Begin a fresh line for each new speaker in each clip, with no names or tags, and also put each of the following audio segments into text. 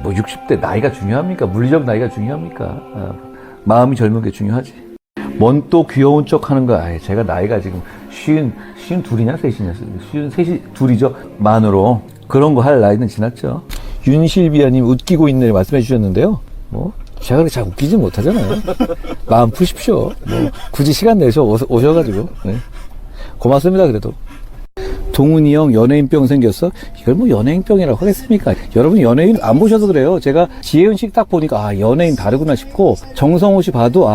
뭐 60대 나이가 중요합니까? 물리적 나이가 중요합니까? 마음이 젊은 게 중요하지. 뭔 또 귀여운 척 하는 거야. 제가 나이가 지금 쉬운 둘이냐, 셋이냐, 쉬운 셋이 둘이죠. 만으로. 그런 거 할 나이는 지났죠. 윤실비아님 웃기고 있네 말씀해 주셨는데요. 뭐, 제가 그렇게 잘 웃기지 못하잖아요. 마음 푸십시오. 뭐, 굳이 시간 내서 오셔가지고. 네. 고맙습니다, 그래도. 동훈이 형 연예인병 생겼어? 이걸 뭐 연예인병이라고 하겠습니까? 여러분 연예인 안 보셔서 그래요. 제가 지혜은 씨 딱 보니까 연예인 다르구나 싶고 정성호 씨 봐도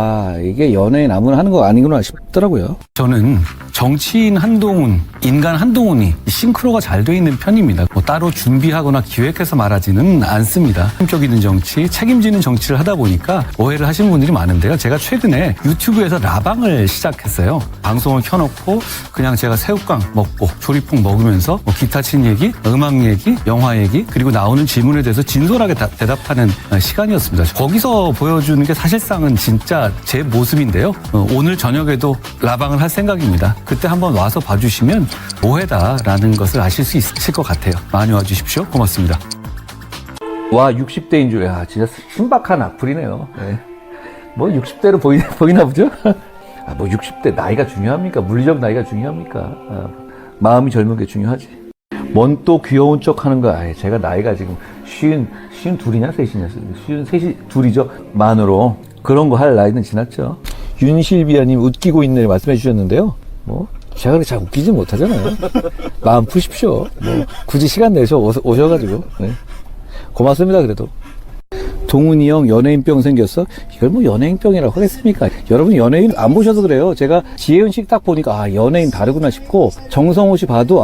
이게 연예인 아무나 하는 거 아니구나 싶더라고요.
저는 정치인 한동훈, 인간 한동훈이 싱크로가 잘 돼 있는 편입니다. 뭐 따로 준비하거나 기획해서 말하지는 않습니다. 품격 있는 정치, 책임지는 정치를 하다 보니까 오해를 하시는 분들이 많은데요. 제가 최근에 유튜브에서 라방을 시작했어요. 방송을 켜놓고 그냥 제가 새우깡 먹고 조리풍 먹으면서 뭐 기타 친 얘기, 음악 얘기, 영화 얘기, 그리고 나오는 질문에 대해서 진솔하게 대답하는 시간이었습니다. 거기서 보여주는 게 사실상은 진짜 제 모습인데요. 오늘 저녁에도 라방을 할 생각입니다. 그때 한번 와서 봐주시면 오해다라는 것을 아실 수 있을 것 같아요. 많이 와주십시오. 고맙습니다.
와, 60대인 줄, 진짜 신박한 악플이네요. 네. 뭐 60대로 보이나 보죠? 뭐 60대 나이가 중요합니까? 물리적 나이가 중요합니까? 마음이 젊은 게 중요하지. 뭔 또 귀여운 척 하는 거야. 제가 나이가 지금 쉬운 둘이냐, 셋이냐, 쉬운 셋이 둘이죠. 만으로. 그런 거 할 나이는 지났죠. 윤실비아님 웃기고 있네 말씀해 주셨는데요. 뭐, 제가 그렇게 잘 웃기지 못하잖아요. 마음 푸십시오. 뭐, 굳이 시간 내서 오셔가지고. 네. 고맙습니다, 그래도. 동훈이 형 연예인병 생겼어? 이걸 뭐 연예인병이라고 하겠습니까? 여러분 연예인 안 보셔서 그래요. 제가 지혜은 씨 딱 보니까 연예인 다르구나 싶고 정성호 씨 봐도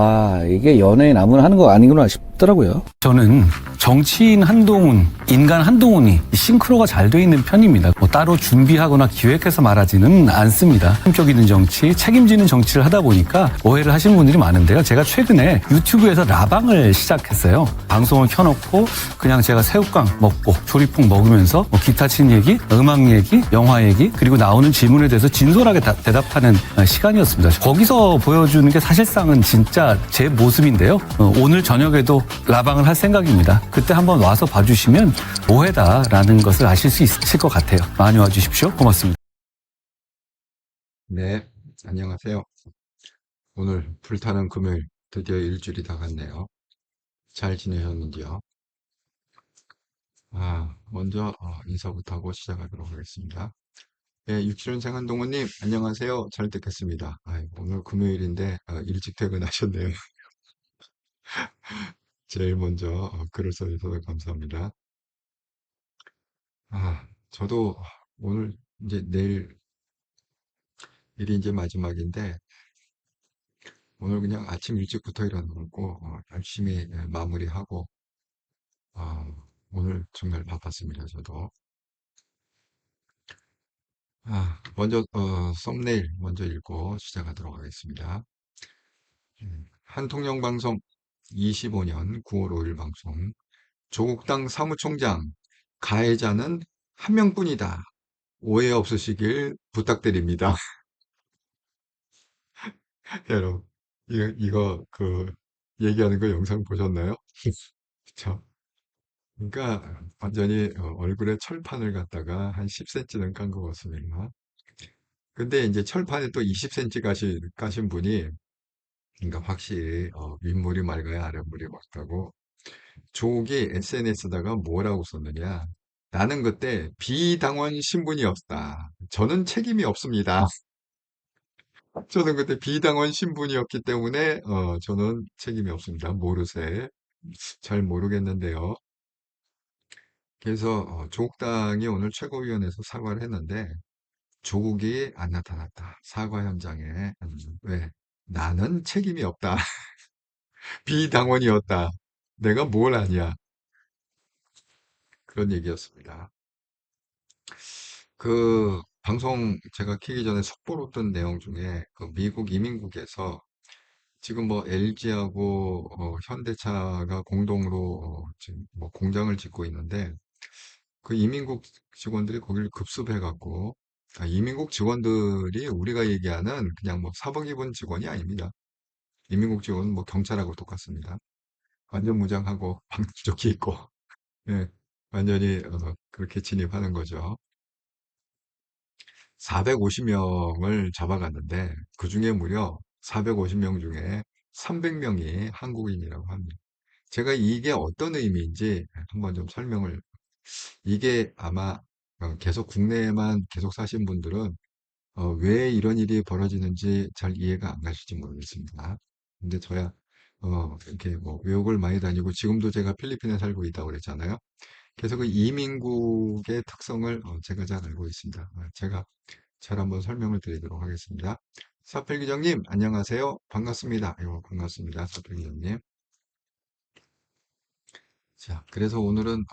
이게 연예인 아무나 하는 거 아니구나 싶더라고요.
저는 정치인 한동훈, 인간 한동훈이 싱크로가 잘 돼 있는 편입니다. 뭐 따로 준비하거나 기획해서 말하지는 않습니다. 품격 있는 정치, 책임지는 정치를 하다 보니까 오해를 하시는 분들이 많은데요. 제가 최근에 유튜브에서 라방을 시작했어요. 방송을 켜놓고 그냥 제가 새우깡 먹고 조리풍 먹으면서 뭐 기타 친 얘기, 음악 얘기, 영화 얘기, 그리고 나오는 질문에 대해서 진솔하게 대답하는 시간이었습니다. 거기서 보여주는 게 사실상은 진짜 제 모습인데요. 오늘 저녁에도 라방을 할 생각입니다. 그때 한번 와서 봐주시면 오해다라는 것을 아실 수 있을 것 같아요. 많이 와주십시오. 고맙습니다.
네, 안녕하세요. 오늘 불타는 금요일 드디어 일주일이 다 갔네요. 잘 지내셨는지요? 먼저 인사부터 하고 시작하도록 하겠습니다. 네, 육칠원생 한동훈님 안녕하세요. 잘 듣겠습니다. 오늘 금요일인데 일찍 퇴근하셨네요. 제일 먼저 글을 써주셔서 감사합니다. 저도 오늘 이제 내일 일이 이제 마지막인데 오늘 그냥 아침 일찍부터 일어나고 열심히 마무리하고 오늘 정말 바빴습니다. 저도. 먼저 썸네일 먼저 읽고 시작하도록 하겠습니다. 한통령 방송 25년 9월 5일 방송. 조국당 사무총장 가해자는 한 명뿐이다. 오해 없으시길 부탁드립니다. 여러분, 이거 얘기하는 거 영상 보셨나요? 그쵸? 그러니까 완전히 얼굴에 철판을 갖다가 한 10cm는 깐 것 같습니다. 근데 이제 철판에 또 20cm 까신 분이 그러니까 확실히 윗물이 맑아야 아랫물이 맑다고 조국이 SNS에다가 뭐라고 썼느냐. 나는 그때 비당원 신분이었다. 저는 책임이 없습니다. 저는 그때 비당원 신분이었기 때문에 저는 책임이 없습니다. 모르세. 잘 모르겠는데요. 그래서 조국당이 오늘 최고위원회에서 사과를 했는데 조국이 안 나타났다. 사과 현장에. 왜? 나는 책임이 없다. 비당원이었다. 내가 뭘 아냐. 그런 얘기였습니다. 그 방송 제가 키기 전에 속보로 뜬 내용 중에 그 미국 이민국에서 지금 뭐 LG하고 현대차가 공동으로 지금 뭐 공장을 짓고 있는데 그 이민국 직원들이 거기를 급습해 갖고 이민국 직원들이 우리가 얘기하는 그냥 뭐 사복 입은 직원이 아닙니다. 이민국 직원은 뭐 경찰하고 똑같습니다. 완전 무장하고 방조끼 있고 예, 완전히 그렇게 진입하는 거죠. 450명을 잡아갔는데 그 중에 무려 450명 중에 300명이 한국인이라고 합니다. 제가 이게 어떤 의미인지 한번 좀 설명을, 이게 아마 계속 국내에만 계속 사신 분들은 왜 이런 일이 벌어지는지 잘 이해가 안 가실지 모르겠습니다. 근데 저야 이렇게 뭐 외국을 많이 다니고 지금도 제가 필리핀에 살고 있다고 그랬잖아요. 그래서 그 이민국의 특성을 제가 잘 알고 있습니다. 제가 잘 한번 설명을 드리도록 하겠습니다. 사필 기장님, 안녕하세요. 반갑습니다. 아이고, 반갑습니다. 사필 기장님. 자, 그래서 오늘은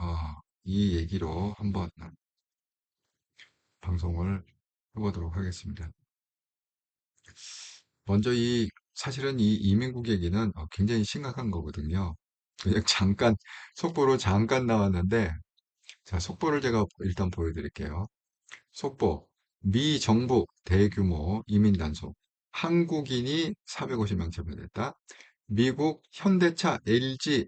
이 얘기로 한번 방송을 해보도록 하겠습니다. 먼저 사실은 이 이민국 얘기는 굉장히 심각한 거거든요. 그냥 잠깐, 속보로 잠깐 나왔는데, 자, 속보를 제가 일단 보여드릴게요. 속보, 미 정부 대규모 이민 단속, 한국인이 450명 체포됐다. 미국 현대차 NG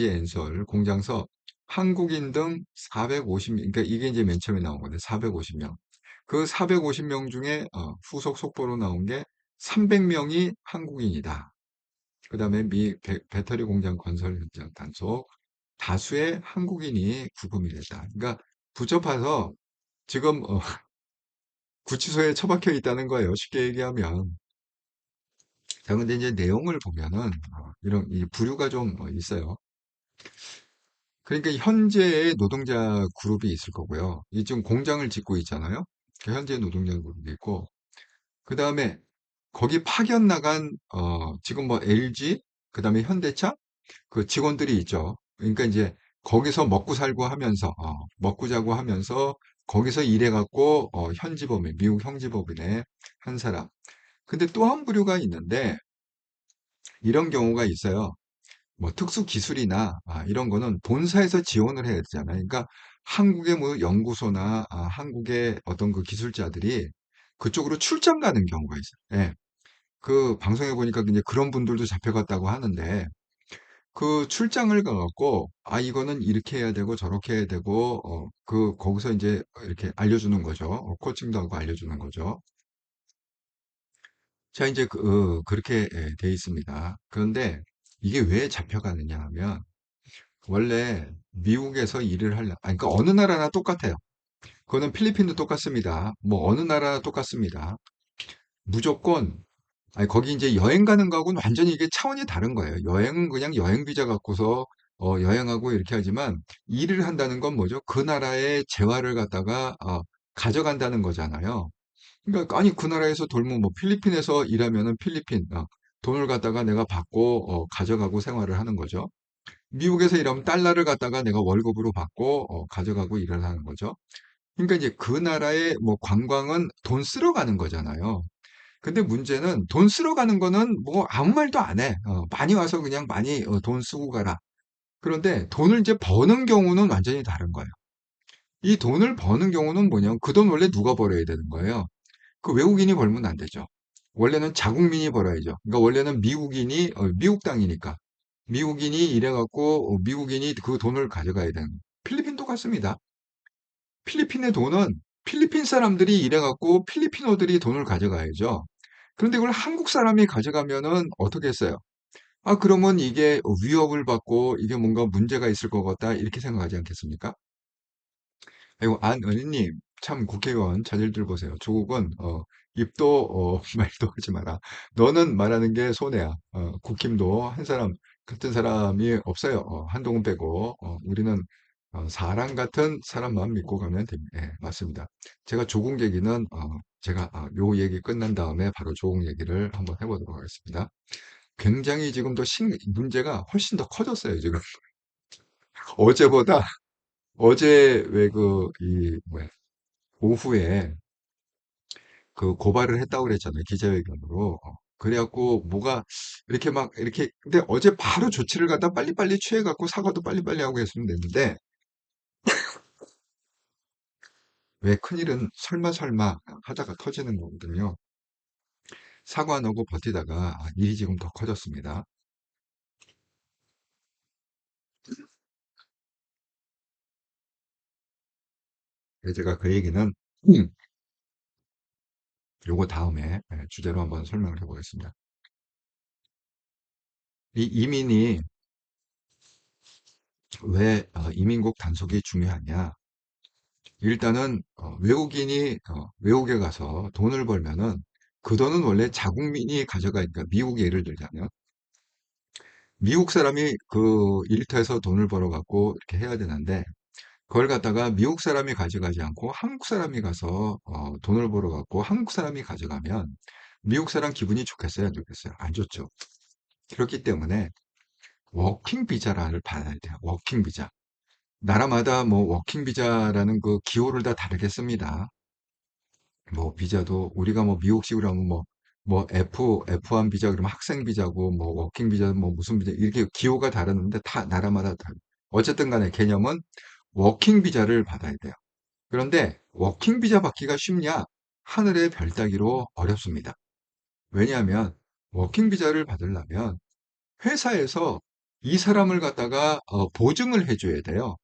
엔솔 공장서 한국인 등 450명, 그러니까 이게 이제 맨 처음에 나온 건데 450명. 그 450명 중에 후속 속보로 나온 게 300명이 한국인이다. 그 다음에 미 배터리 공장 건설 현장 단속, 다수의 한국인이 구금이 됐다. 그러니까 붙잡아서 지금 구치소에 처박혀 있다는 거예요. 쉽게 얘기하면. 자, 근데 이제 내용을 보면은 이런 이 부류가 좀 있어요. 그러니까 현재의 노동자 그룹이 있을 거고요. 이 지금 공장을 짓고 있잖아요. 그 현재 노동자 그룹이 있고, 그 다음에 거기 파견 나간 지금 뭐 LG, 그 다음에 현대차 그 직원들이 있죠. 그러니까 이제 거기서 먹고 살고 하면서 먹고 자고 하면서 거기서 일해갖고 현지법인, 미국 형지법인의 한 사람. 근데 또 한 부류가 있는데 이런 경우가 있어요. 뭐 특수 기술이나 이런 거는 본사에서 지원을 해야 되잖아요. 그러니까 한국의 뭐 연구소나 한국의 어떤 그 기술자들이 그쪽으로 출장 가는 경우가 있어요. 예. 그 방송에 보니까 이제 그런 분들도 잡혀갔다고 하는데 그 출장을 가갖고 이거는 이렇게 해야 되고 저렇게 해야 되고 그 거기서 이제 이렇게 알려주는 거죠. 코칭도 하고 알려주는 거죠. 자, 이제 그렇게 돼 있습니다. 그런데 이게 왜 잡혀가느냐 하면 원래 미국에서 일을 그러니까 어느 나라나 똑같아요. 그거는 필리핀도 똑같습니다. 뭐 어느 나라나 똑같습니다. 무조건 거기 이제 여행 가는 거하고는 완전히 이게 차원이 다른 거예요. 여행은 그냥 여행 비자 갖고서 여행하고 이렇게 하지만 일을 한다는 건 뭐죠? 그 나라의 재화를 갖다가 가져간다는 거잖아요. 그러니까 아니 그 나라에서 돌면 뭐 필리핀에서 일하면은 필리핀 돈을 갖다가 내가 받고 가져가고 생활을 하는 거죠. 미국에서 일하면 달러를 갖다가 내가 월급으로 받고 가져가고 일을 하는 거죠. 그러니까 이제 그 나라의 뭐 관광은 돈 쓰러 가는 거잖아요. 근데 문제는 돈 쓰러 가는 거는 뭐 아무 말도 안 해. 많이 와서 그냥 많이 돈 쓰고 가라. 그런데 돈을 이제 버는 경우는 완전히 다른 거예요. 이 돈을 버는 경우는 뭐냐면 그 돈 원래 누가 벌어야 되는 거예요. 그 외국인이 벌면 안 되죠. 원래는 자국민이 벌어야죠. 그러니까 원래는 미국 땅이니까. 미국인이 일해갖고 미국인이 그 돈을 가져가야 되는 거예요. 필리핀 똑같습니다. 필리핀의 돈은 필리핀 사람들이 일해갖고 필리핀어들이 돈을 가져가야죠. 그런데 그걸 한국 사람이 가져가면은 어떻게 했어요? 그러면 이게 위협을 받고 이게 뭔가 문제가 있을 것 같다. 이렇게 생각하지 않겠습니까? 아이고, 안은희님, 참 국회의원 자질들 보세요. 조국은, 입도, 말도 하지 마라. 너는 말하는 게 손해야. 국힘도 한 사람, 같은 사람이 없어요. 한동훈 빼고, 우리는 사람 같은 사람만 믿고 가면 됩니다. 예, 맞습니다. 제가 조국 얘기는, 제가, 요 얘기 끝난 다음에 바로 조국 얘기를 한번 해보도록 하겠습니다. 굉장히 지금 문제가 훨씬 더 커졌어요, 지금. 어제보다, 어제 왜 뭐야, 오후에 그 고발을 했다고 그랬잖아요. 기자회견으로. 그래갖고 뭐가 이렇게 막 이렇게 근데 어제 바로 조치를 갖다 빨리빨리 취해갖고 사과도 빨리빨리 하고 했으면 됐는데 왜 큰일은 설마 설마 하다가 터지는 거거든요. 사과 안 하고 버티다가 일이 지금 더 커졌습니다. 그래서 제가 그 얘기는 요거 다음에 주제로 한번 설명을 해보겠습니다. 이 이민이 왜 이민국 단속이 중요하냐? 일단은 외국인이 외국에 가서 돈을 벌면은 그 돈은 원래 자국민이 가져가니까 미국 예를 들자면 미국 사람이 그 일터에서 돈을 벌어갖고 이렇게 해야 되는데 그걸 갖다가 미국 사람이 가져가지 않고 한국 사람이 가서 돈을 벌어갖고 한국 사람이 가져가면 미국 사람 기분이 좋겠어요, 안 좋겠어요? 안 좋죠. 그렇기 때문에 워킹 비자를 받아야 돼요. 워킹 비자. 나라마다 뭐 워킹 비자라는 그 기호를 다 다르게 씁니다. 뭐 비자도 우리가 뭐 미국식으로 하면 뭐 F1 비자 그러면 학생 비자고 뭐 워킹 비자 뭐 무슨 비자 이렇게 기호가 다르는데 다 나라마다 다르. 어쨌든 간에 개념은 워킹 비자를 받아야 돼요. 그런데 워킹 비자 받기가 쉽냐? 하늘의 별 따기로 어렵습니다. 왜냐하면 워킹 비자를 받으려면 회사에서 이 사람을 갖다가 보증을 해줘야 돼요.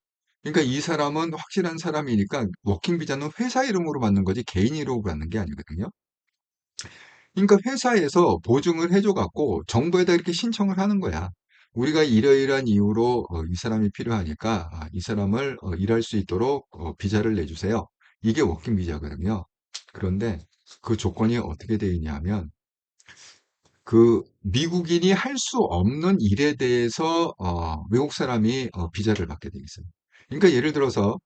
그러니까 이 사람은 확실한 사람이니까 워킹 비자는 회사 이름으로 받는 거지 개인 이름으로 받는 게 아니거든요. 그러니까 회사에서 보증을 해줘갖고 정부에다 이렇게 신청을 하는 거야. 우리가 이러이러한 이유로 이 사람이 필요하니까 이 사람을 일할 수 있도록 비자를 내주세요. 이게 워킹 비자거든요. 그런데 그 조건이 어떻게 되어 있냐면 그 미국인이 할 수 없는 일에 대해서 외국 사람이 비자를 받게 돼 있어요. 그러니까 예를 들어서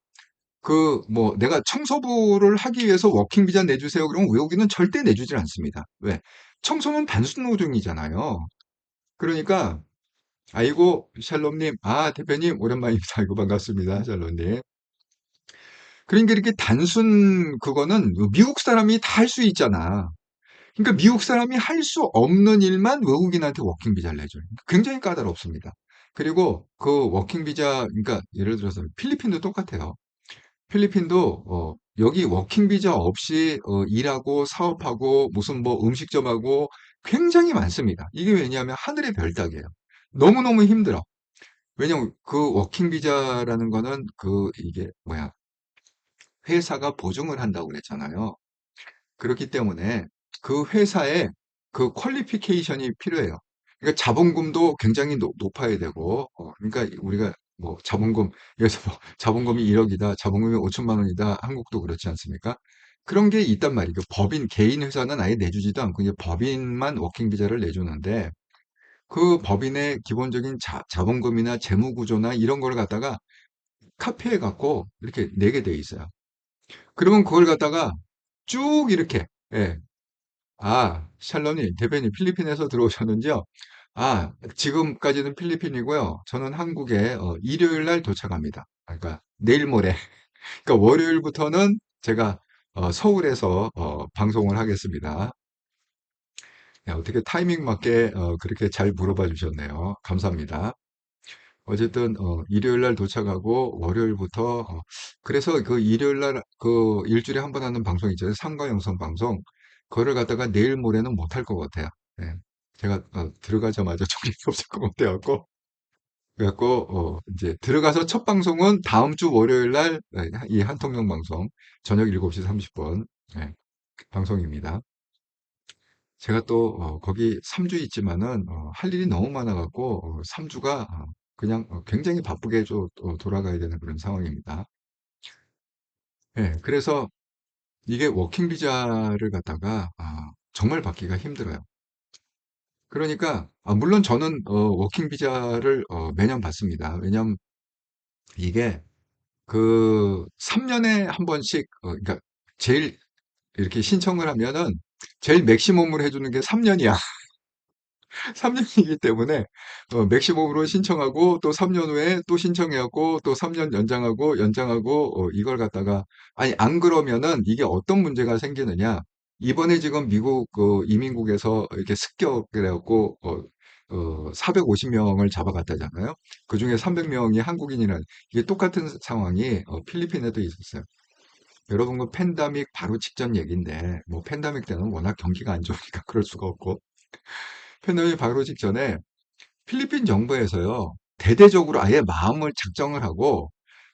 그 뭐 내가 청소부를 하기 위해서 워킹 비자 내주세요. 그러면 외국인은 절대 내주질 않습니다. 왜? 청소는 단순 노동이잖아요. 그러니까 아이고 샬롬님, 대표님 오랜만입니다. 아이고 반갑습니다, 샬롬님. 그러니까 이렇게 단순 그거는 미국 사람이 다 할 수 있잖아. 그러니까 미국 사람이 할 수 없는 일만 외국인한테 워킹 비자를 내줘요. 굉장히 까다롭습니다. 그리고 그 워킹 비자, 그러니까 예를 들어서 필리핀도 똑같아요. 필리핀도 여기 워킹 비자 없이 일하고 사업하고 무슨 뭐 음식점하고 굉장히 많습니다. 이게 왜냐하면 하늘의 별 따기예요. 너무너무 힘들어. 왜냐면 그 워킹 비자라는 거는 그 이게 뭐야 회사가 보증을 한다고 그랬잖아요. 그렇기 때문에 그 회사에 그 퀄리피케이션이 필요해요. 그러니까 자본금도 굉장히 높아야 되고, 그러니까 우리가 뭐 자본금, 그래서 뭐 자본금이 1억이다, 자본금이 5천만 원이다, 한국도 그렇지 않습니까? 그런 게 있단 말이에요. 그 법인, 개인 회사는 아예 내주지도 않고, 이제 법인만 워킹 비자를 내주는데, 그 법인의 기본적인 자본금이나 재무 구조나 이런 걸 갖다가 카피해 갖고 이렇게 내게 돼 있어요. 그러면 그걸 갖다가 쭉 이렇게, 예, 샬롬님, 대표님 필리핀에서 들어오셨는지요? 지금까지는 필리핀이고요. 저는 한국에 일요일 날 도착합니다. 그러니까 내일 모레. 그러니까 월요일부터는 제가 서울에서 방송을 하겠습니다. 야, 어떻게 타이밍 맞게 그렇게 잘 물어봐 주셨네요. 감사합니다. 어쨌든 일요일 날 도착하고 월요일부터 그래서 그 일요일 날 그 일주일에 한 번 하는 방송 있잖아요. 상가 영상 방송. 그거를 갖다가 내일 모레는 못 할 것 같아요. 예. 제가 들어가자마자 정신이 없을 것 같아갖고 그래갖고 이제 들어가서 첫 방송은 다음 주 월요일 날 이 한통령 방송 저녁 7시 30분 방송입니다. 제가 또 거기 3주 있지만은 할 일이 너무 많아갖고 3주가 그냥 굉장히 바쁘게 돌아가야 되는 그런 상황입니다. 예, 그래서 이게 워킹 비자를 갖다가 정말 받기가 힘들어요. 그러니까 물론 저는 워킹 비자를 매년 받습니다. 왜냐면 이게 그 3년에 한 번씩 그러니까 제일 이렇게 신청을 하면은 제일 맥시멈으로 해주는 게 3년이야. 3년이기 때문에 맥시멈으로 신청하고 또 3년 후에 또 신청해갖고 또 3년 연장하고 이걸 갖다가 아니 안 그러면은 이게 어떤 문제가 생기느냐 이번에 지금 미국 이민국에서 이렇게 습격해갖고 450명을 잡아갔다잖아요. 그중에 300명이 한국인이라는 이게 똑같은 상황이 필리핀에도 있었어요. 여러분 그 팬데믹 바로 직전 얘기인데 뭐 팬데믹 때는 워낙 경기가 안 좋으니까 그럴 수가 없고 팬데믹 바로 직전에 필리핀 정부에서요, 대대적으로 아예 마음을 작정을 하고,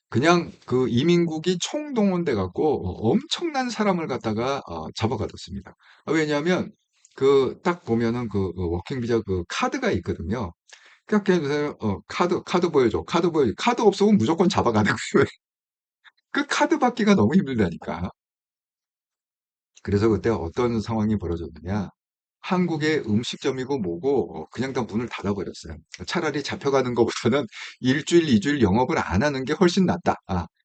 그냥 그 이민국이 총동원돼 갖고 엄청난 사람을 갖다가 잡아가뒀습니다. 왜냐하면 그 딱 보면은 그 워킹 비자 그 카드가 있거든요. 그러니까 걔네들 카드 보여줘. 카드 보여줘. 카드 없으면 무조건 잡아가는 거예요. 그 카드 받기가 너무 힘들다니까. 그래서 그때 어떤 상황이 벌어졌느냐. 한국의 음식점이고 뭐고 그냥 다 문을 닫아버렸어요. 차라리 잡혀가는 것보다는 일주일, 이주일 영업을 안 하는 게 훨씬 낫다.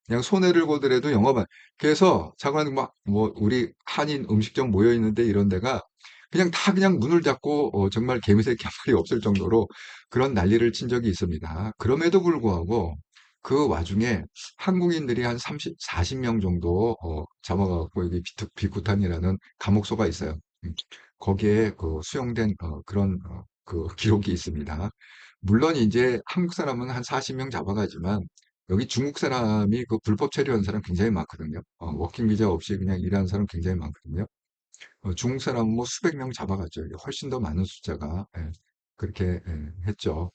그냥 손해를 보더라도 영업은. 그래서 잠깐 뭐 우리 한인 음식점 모여 있는데 이런 데가 그냥 다 그냥 문을 닫고 정말 개미새끼 한 마리 없을 정도로 그런 난리를 친 적이 있습니다. 그럼에도 불구하고 그 와중에 한국인들이 한 30, 40명 정도 잡아가고 여기 비쿠탄이라는 감옥소가 있어요. 음. 거기에 그 수용된 그런 그 기록이 있습니다. 물론 이제 한국 사람은 한 40명 잡아가지만 여기 중국 사람이 그 불법 체류한 사람 굉장히 많거든요. 워킹 비자 없이 그냥 일하는 사람 굉장히 많거든요. 중국 사람은 뭐 수백 명 잡아갔죠. 이게 훨씬 더 많은 숫자가 그렇게 했죠.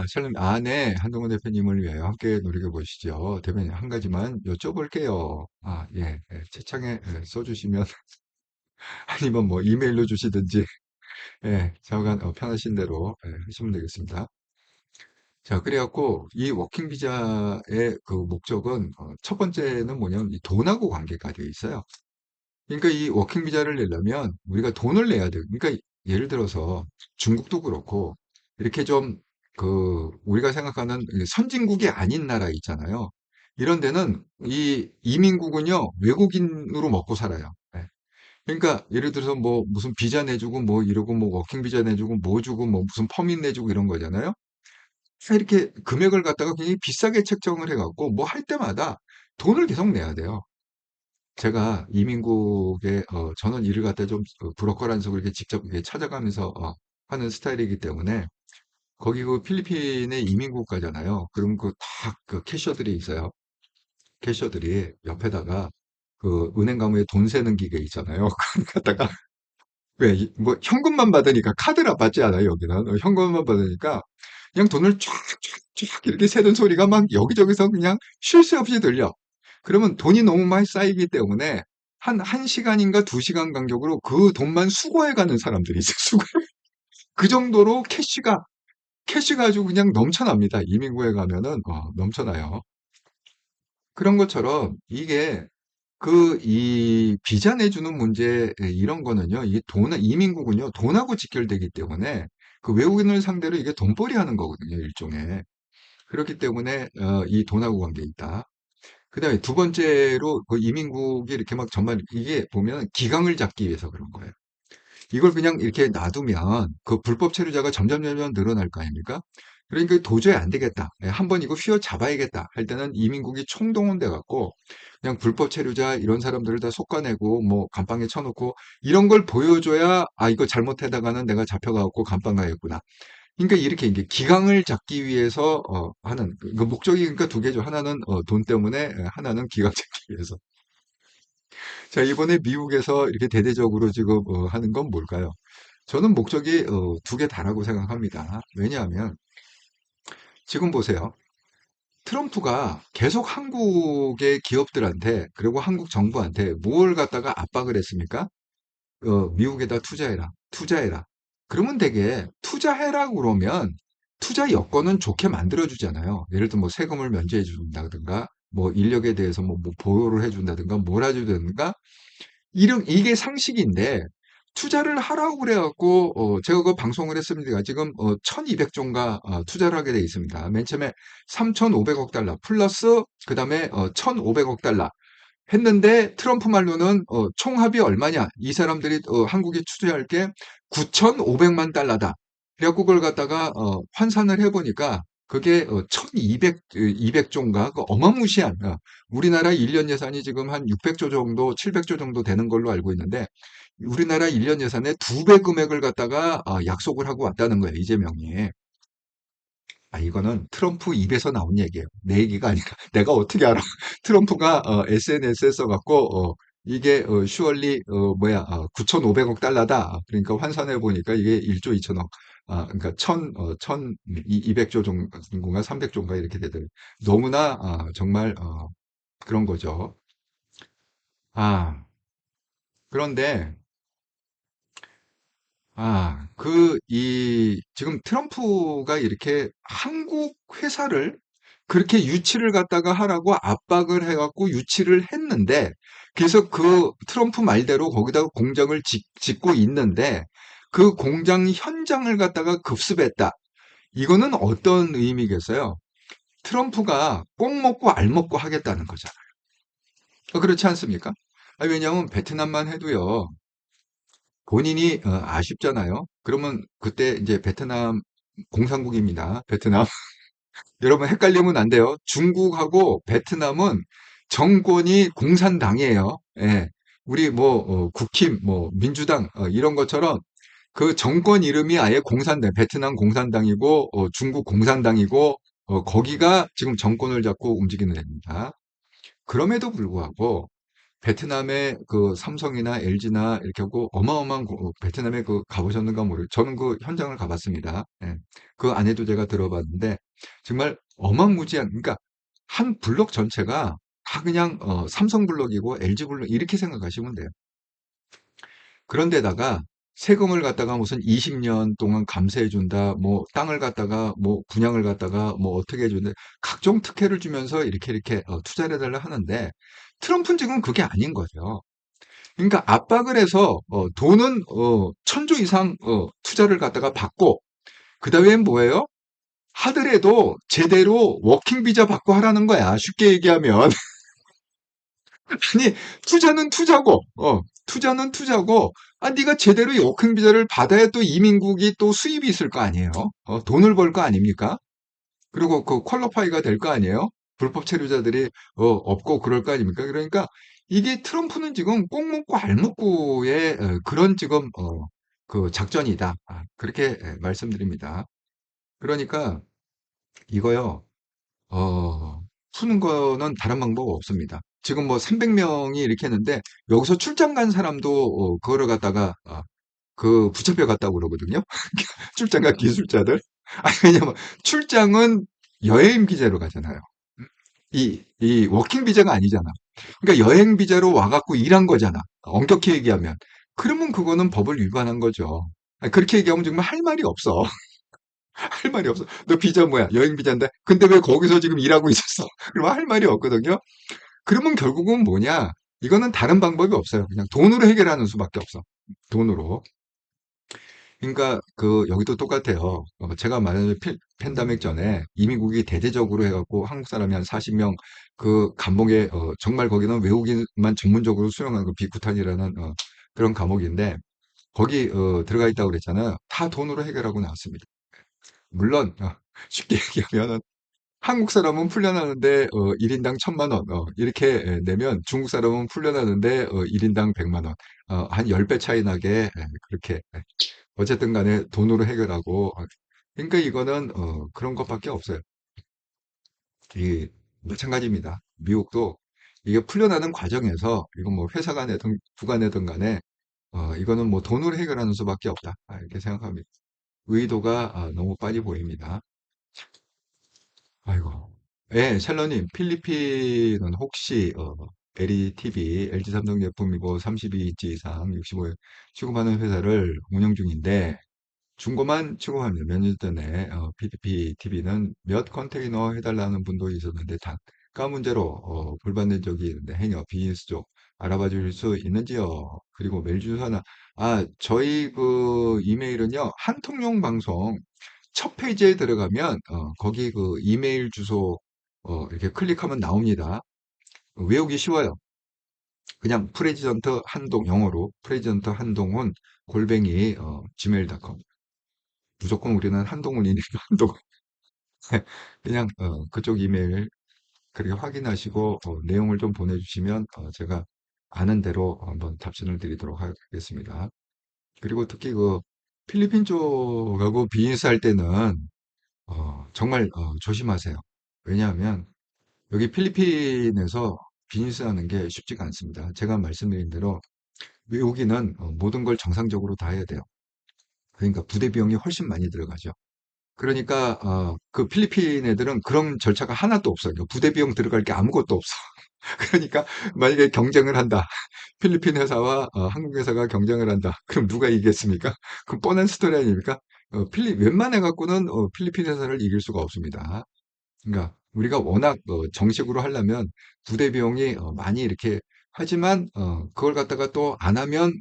샬롬, 네, 한동훈 대표님을 위하여 함께 노력해 보시죠. 대표님, 한 가지만 여쭤볼게요. 채창에 써주시면, 아니면 뭐 이메일로 주시든지, 좌우간 편하신 대로 하시면 되겠습니다. 자, 그래갖고 이 워킹 비자의 그 목적은 첫 번째는 뭐냐면 이 돈하고 관계가 되어 있어요. 그러니까 이 워킹 비자를 내려면 우리가 돈을 내야 돼요. 그러니까 예를 들어서 중국도 그렇고 이렇게 좀 우리가 생각하는 이 선진국이 아닌 나라 있잖아요. 이런 데는 이 이민국은요, 외국인으로 먹고 살아요. 그러니까 예를 들어서 뭐 무슨 비자 내주고 뭐 이러고 뭐 워킹 비자 내주고 뭐 주고 뭐 무슨 퍼밋 내주고 이런 거잖아요. 그래서 이렇게 금액을 갖다가 굉장히 비싸게 책정을 해갖고 뭐 할 때마다 돈을 계속 내야 돼요. 제가 이민국에 저는 일을 갖다 좀 브로커라는 식으로 이렇게 직접 이렇게 찾아가면서 하는 스타일이기 때문에 거기 그 필리핀에 이민국 가잖아요. 그럼 그 다 그 캐셔들이 있어요. 캐셔들이 옆에다가 그 은행 가면 돈 세는 기계 있잖아요. 그걸 갖다가 왜, 뭐, 현금만 받으니까 카드라 받지 않아요, 여기는. 현금만 받으니까 그냥 돈을 쫙쫙쫙 이렇게 세는 소리가 막 여기저기서 그냥 쉴 새 없이 들려. 그러면 돈이 너무 많이 쌓이기 때문에 한 시간인가 두 시간 간격으로 그 돈만 수거해 가는 사람들이 있어요, 수거. 그 정도로 캐시가 아주 그냥 넘쳐납니다. 이민구에 가면은, 넘쳐나요. 그런 것처럼 이게 이 비자 내주는 문제 이런 거는요. 이게 이민국은요. 돈하고 직결되기 때문에 그 외국인을 상대로 이게 돈벌이 하는 거거든요. 일종의. 그렇기 때문에 이 돈하고 관계 있다. 그다음에 두 번째로 그 이민국이 이렇게 막 정말 이게 보면 기강을 잡기 위해서 그런 거예요. 이걸 그냥 이렇게 놔두면 그 불법 체류자가 점점 늘어날 거 아닙니까? 그러니까 도저히 안 되겠다. 한번 이거 휘어잡아야겠다 할 때는 이민국이 총동원돼 갖고 그냥 불법 체류자 이런 사람들을 다 솎아내고 뭐 감방에 쳐놓고 이런 걸 보여줘야 이거 잘못하다가는 내가 잡혀가고 감방 가겠구나. 그러니까 이렇게 이제 기강을 잡기 위해서 하는 그 목적이 그러니까 두 개죠. 하나는 돈 때문에, 하나는 기강 잡기 위해서. 자, 이번에 미국에서 이렇게 대대적으로 지금 하는 건 뭘까요? 저는 목적이 두 개 다라고 생각합니다. 왜냐하면 지금 보세요. 트럼프가 계속 한국의 기업들한테 그리고 한국 정부한테 뭘 갖다가 압박을 했습니까? 미국에다 투자해라. 투자해라. 그러면 되게 투자해라 그러면 투자 여건은 좋게 만들어주잖아요. 예를 들어 뭐 세금을 면제해 준다든가 뭐 인력에 대해서 뭐 보호를 해준다든가 뭘 해주든가 이게 상식인데 투자를 하라고 그래갖고 제가 그 방송을 했습니다. 지금 1200조인가 투자를 하게 돼 있습니다. 맨 처음에 3500억 달러 플러스 그 다음에 1500억 달러 했는데 트럼프 말로는 총합이 얼마냐? 이 사람들이 한국에 투자할 게 9,500만 달러다. 그래갖고 그걸 갖다가 환산을 해보니까 그게 200조인가? 그 어마무시한 우리나라 1년 예산이 지금 한 600조 정도, 700조 정도 되는 걸로 알고 있는데 우리나라 1년 예산의 2배 금액을 갖다가 약속을 하고 왔다는 거예요, 이재명이. 이거는 트럼프 입에서 나온 얘기예요. 내 얘기가 아니라 내가 어떻게 알아? 트럼프가 SNS에 써갖고 이게 슈얼리 9,500억 달러다. 그러니까 환산해 보니까 이게 1조 2천억. 그러니까 200조 정도인가 300조인가 이렇게 되더라고요. 너무나, 정말, 그런 거죠. 아, 그런데, 지금 트럼프가 이렇게 한국 회사를 그렇게 유치를 갖다가 하라고 압박을 해갖고 유치를 했는데, 그래서 그 트럼프 말대로 거기다가 공장을 짓고 있는데, 그 공장 현장을 갖다가 급습했다. 이거는 어떤 의미겠어요? 트럼프가 꼭 먹고 알 먹고 하겠다는 거잖아요. 그렇지 않습니까? 왜냐하면 베트남만 해도요, 본인이 아쉽잖아요. 그러면 그때 이제 베트남 공산국입니다. 베트남. 여러분 헷갈리면 안 돼요. 중국하고 베트남은 정권이 공산당이에요. 예. 우리 뭐 국힘, 뭐 민주당 이런 것처럼 그 정권 이름이 아예 공산당, 베트남 공산당이고 중국 공산당이고 거기가 지금 정권을 잡고 움직이는 데입니다. 그럼에도 불구하고 베트남의 그 삼성이나 LG나 이렇게 하고 어마어마한 베트남에 그 가보셨는가 모르겠어요. 저는 그 현장을 가봤습니다. 예. 그 안에도 제가 들어봤는데 정말 어마무지한 그러니까 한 블록 전체가 다 그냥 삼성 블록이고 LG 블록 이렇게 생각하시면 돼요. 그런데다가 세금을 갖다가 무슨 20년 동안 감세해 준다, 뭐 땅을 갖다가 뭐 분양을 갖다가 뭐 어떻게 해준다, 각종 특혜를 주면서 이렇게 투자를 해달라 하는데 트럼프는 지금 그게 아닌 거죠. 그러니까 압박을 해서 돈은 1,000조 이상 투자를 갖다가 받고 그다음에 뭐예요? 하더라도 제대로 워킹 비자 받고 하라는 거야. 쉽게 얘기하면. 아니, 투자는 투자고, 네가 제대로 이 워킹 비자를 받아야 또 이민국이 또 수입이 있을 거 아니에요. 돈을 벌 거 아닙니까? 그리고 그 퀄러파이가 될 거 아니에요? 불법 체류자들이 없고 그럴 거 아닙니까? 그러니까 이게 트럼프는 지금 꼭 먹고 알 먹고의 그런 지금 그 작전이다. 그렇게 말씀드립니다. 그러니까 이거요. 푸는 거는 다른 방법 없습니다. 지금 뭐 300명이 이렇게 했는데 여기서 출장 간 사람도 그거를 갖다가 그 붙잡혀 갔다고 그러거든요. 출장 간 기술자들. 왜냐면 출장은 여행 비자로 가잖아요. 이 워킹 비자가 아니잖아. 그러니까 여행 비자로 와갖고 일한 거잖아. 엄격히 얘기하면. 그러면 그거는 법을 위반한 거죠. 그렇게 얘기하면 정말 할 말이 없어. 할 말이 없어. 너 비자 뭐야? 여행 비자인데. 근데 왜 거기서 지금 일하고 있었어? 그러면 할 말이 없거든요. 그러면 결국은 뭐냐? 이거는 다른 방법이 없어요. 그냥 돈으로 해결하는 수밖에 없어. 돈으로. 그러니까 그 여기도 똑같아요. 제가 말한 팬데믹 전에 이민국이 대대적으로 해갖고 한국 사람이 한 40명 그 감옥에 정말 거기는 외국인만 전문적으로 수용한 그 비쿠탄이라는 그런 감옥인데 거기 들어가 있다고 그랬잖아요. 다 돈으로 해결하고 나왔습니다. 물론 쉽게 얘기하면은 한국 사람은 풀려나는데 1인당 1,000만 원 이렇게 내면 중국 사람은 풀려나는데 1인당 100만 원. 한 10배 차이 나게 그렇게 어쨌든 간에 돈으로 해결하고 그러니까 이거는 그런 것밖에 없어요. 이 마찬가지입니다. 미국도 이게 풀려나는 과정에서 이건 뭐 회사가 내든 누가 내든 간에 이거는 뭐 돈으로 해결하는 수밖에 없다. 이렇게 생각합니다. 의도가 너무 빨리 보입니다. 아이고. 예, 샬러님, 필리핀은 혹시, LETV, LG삼성제품이고 32인치 이상 65에 취급하는 회사를 운영 중인데, 중고만 취급합니다. 몇 년 전에, PDP TV는 몇 컨테이너 해달라는 분도 있었는데, 단가 문제로, 불받는 적이 있는데, 행여 비즈니스 쪽 알아봐 주실 수 있는지요? 그리고 메일 주소나, 저희 그 이메일은요, 한통용 방송, 첫 페이지에 들어가면 거기 그 이메일 주소 이렇게 클릭하면 나옵니다. 외우기 쉬워요. 그냥 프레지던트 한동 영어로 프레지던트 한동훈 골뱅이 gmail.com. 무조건 우리는 한동훈이니까 한동훈. 그냥 그쪽 이메일 그렇게 확인하시고 내용을 좀 보내주시면 제가 아는 대로 한번 답변을 드리도록 하겠습니다. 그리고 특히 그 필리핀 쪽하고 비즈니스 할 때는 정말 조심하세요. 왜냐하면 여기 필리핀에서 비즈니스 하는 게 쉽지가 않습니다. 제가 말씀드린 대로 여기는 모든 걸 정상적으로 다 해야 돼요. 그러니까 부대 비용이 훨씬 많이 들어가죠. 그러니까 그 필리핀 애들은 그런 절차가 하나도 없어요. 그러니까 부대 비용 들어갈 게 아무것도 없어. 그러니까 만약에 경쟁을 한다. 필리핀 회사와 한국 회사가 경쟁을 한다. 그럼 누가 이기겠습니까? 그 뻔한 스토리 아닙니까? 웬만해 갖고는 필리핀 회사를 이길 수가 없습니다. 그러니까 우리가 워낙 정식으로 하려면 부대 비용이 많이 이렇게 하지만 그걸 갖다가 또 안 하면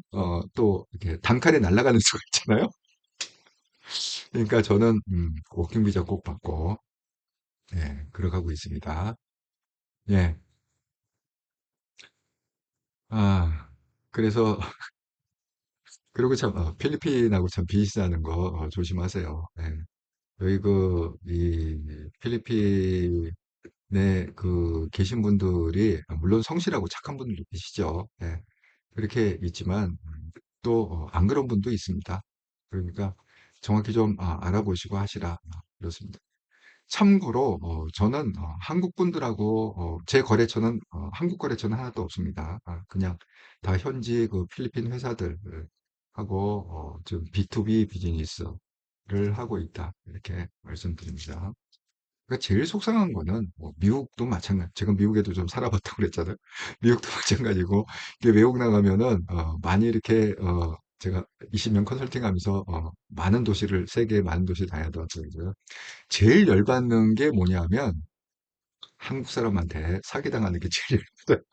또 이렇게 단칼에 날아가는 수가 있잖아요. 그러니까 저는 워킹 비자 꼭 받고 예, 그러가고 있습니다. 예. 아, 그래서 그리고 참 필리핀하고 참 비슷하는 거 조심하세요. 예. 여기 이 필리핀에 계신 분들이 물론 성실하고 착한 분들도 계시죠. 예. 그렇게 있지만 또 안 그런 분도 있습니다. 그러니까 정확히 좀 알아보시고 하시라 그렇습니다. 참고로 저는 한국 분들하고 제 거래처는 한국 거래처는 하나도 없습니다. 그냥 다 현지 그 필리핀 회사들 하고 지금 B2B 비즈니스를 하고 있다 이렇게 말씀드립니다. 그러니까 제일 속상한 거는 뭐 미국도 마찬가지. 제가 미국에도 좀 살아봤다고 그랬잖아요. 미국도 마찬가지고 이게 외국 나가면은 많이 이렇게 제가 20년 컨설팅하면서 많은 도시를 세계 많은 도시 다녀왔거든요. 제일 열받는 게 뭐냐면 한국 사람한테 사기당하는 게 제일 열받아요.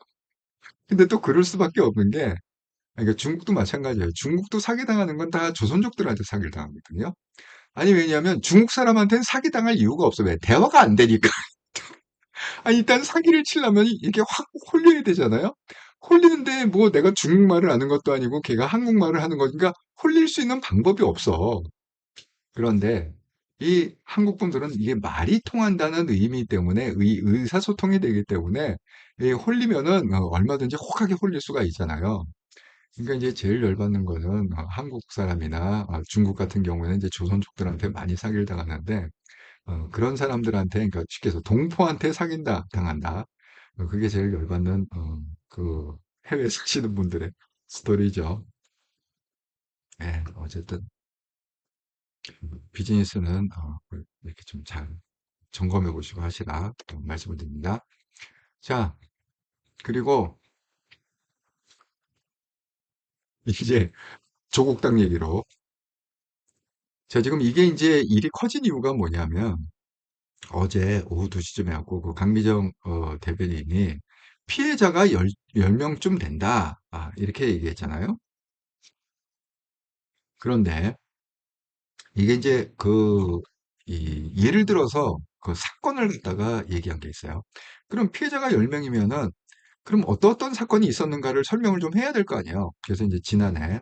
근데 또 그럴 수밖에 없는 게 그러니까 중국도 마찬가지예요. 중국도 사기당하는 건 다 조선족들한테 사기를 당하거든요. 아니 왜냐하면 중국 사람한테는 사기당할 이유가 없어. 왜? 대화가 안 되니까. 아니 일단 사기를 치려면 이게 확 홀려야 되잖아요. 홀리는데 뭐 내가 중국말을 아는 것도 아니고 걔가 한국말을 하는 거니까 홀릴 수 있는 방법이 없어. 그런데 이 한국 분들은 이게 말이 통한다는 의미 때문에 의사소통이 되기 때문에 이 홀리면은 얼마든지 혹하게 홀릴 수가 있잖아요. 그러니까 이제 제일 열받는 거는 한국 사람이나 중국 같은 경우에는 이제 조선족들한테 많이 사기를 당하는데 그런 사람들한테 그러니까 쉽게 해서 동포한테 사귄다 당한다. 그게 제일 열받는 그 해외에 사시는 분들의 스토리죠. 예, 어쨌든 비즈니스는 이렇게 좀 잘 점검해 보시고 하시라 말씀을 드립니다. 자, 그리고 이제 조국 땅 얘기로. 자, 지금 이게 이제 일이 커진 이유가 뭐냐면 어제 오후 2시쯤에 갖고 그 강미정 대변인이 피해자가 10명쯤 된다. 이렇게 얘기했잖아요. 그런데 이게 이제 예를 들어서 그 사건을 갖다가 얘기한 게 있어요. 그럼 피해자가 10명이면은 그럼 어떤 사건이 있었는가를 설명을 좀 해야 될 거 아니에요. 그래서 이제 지난해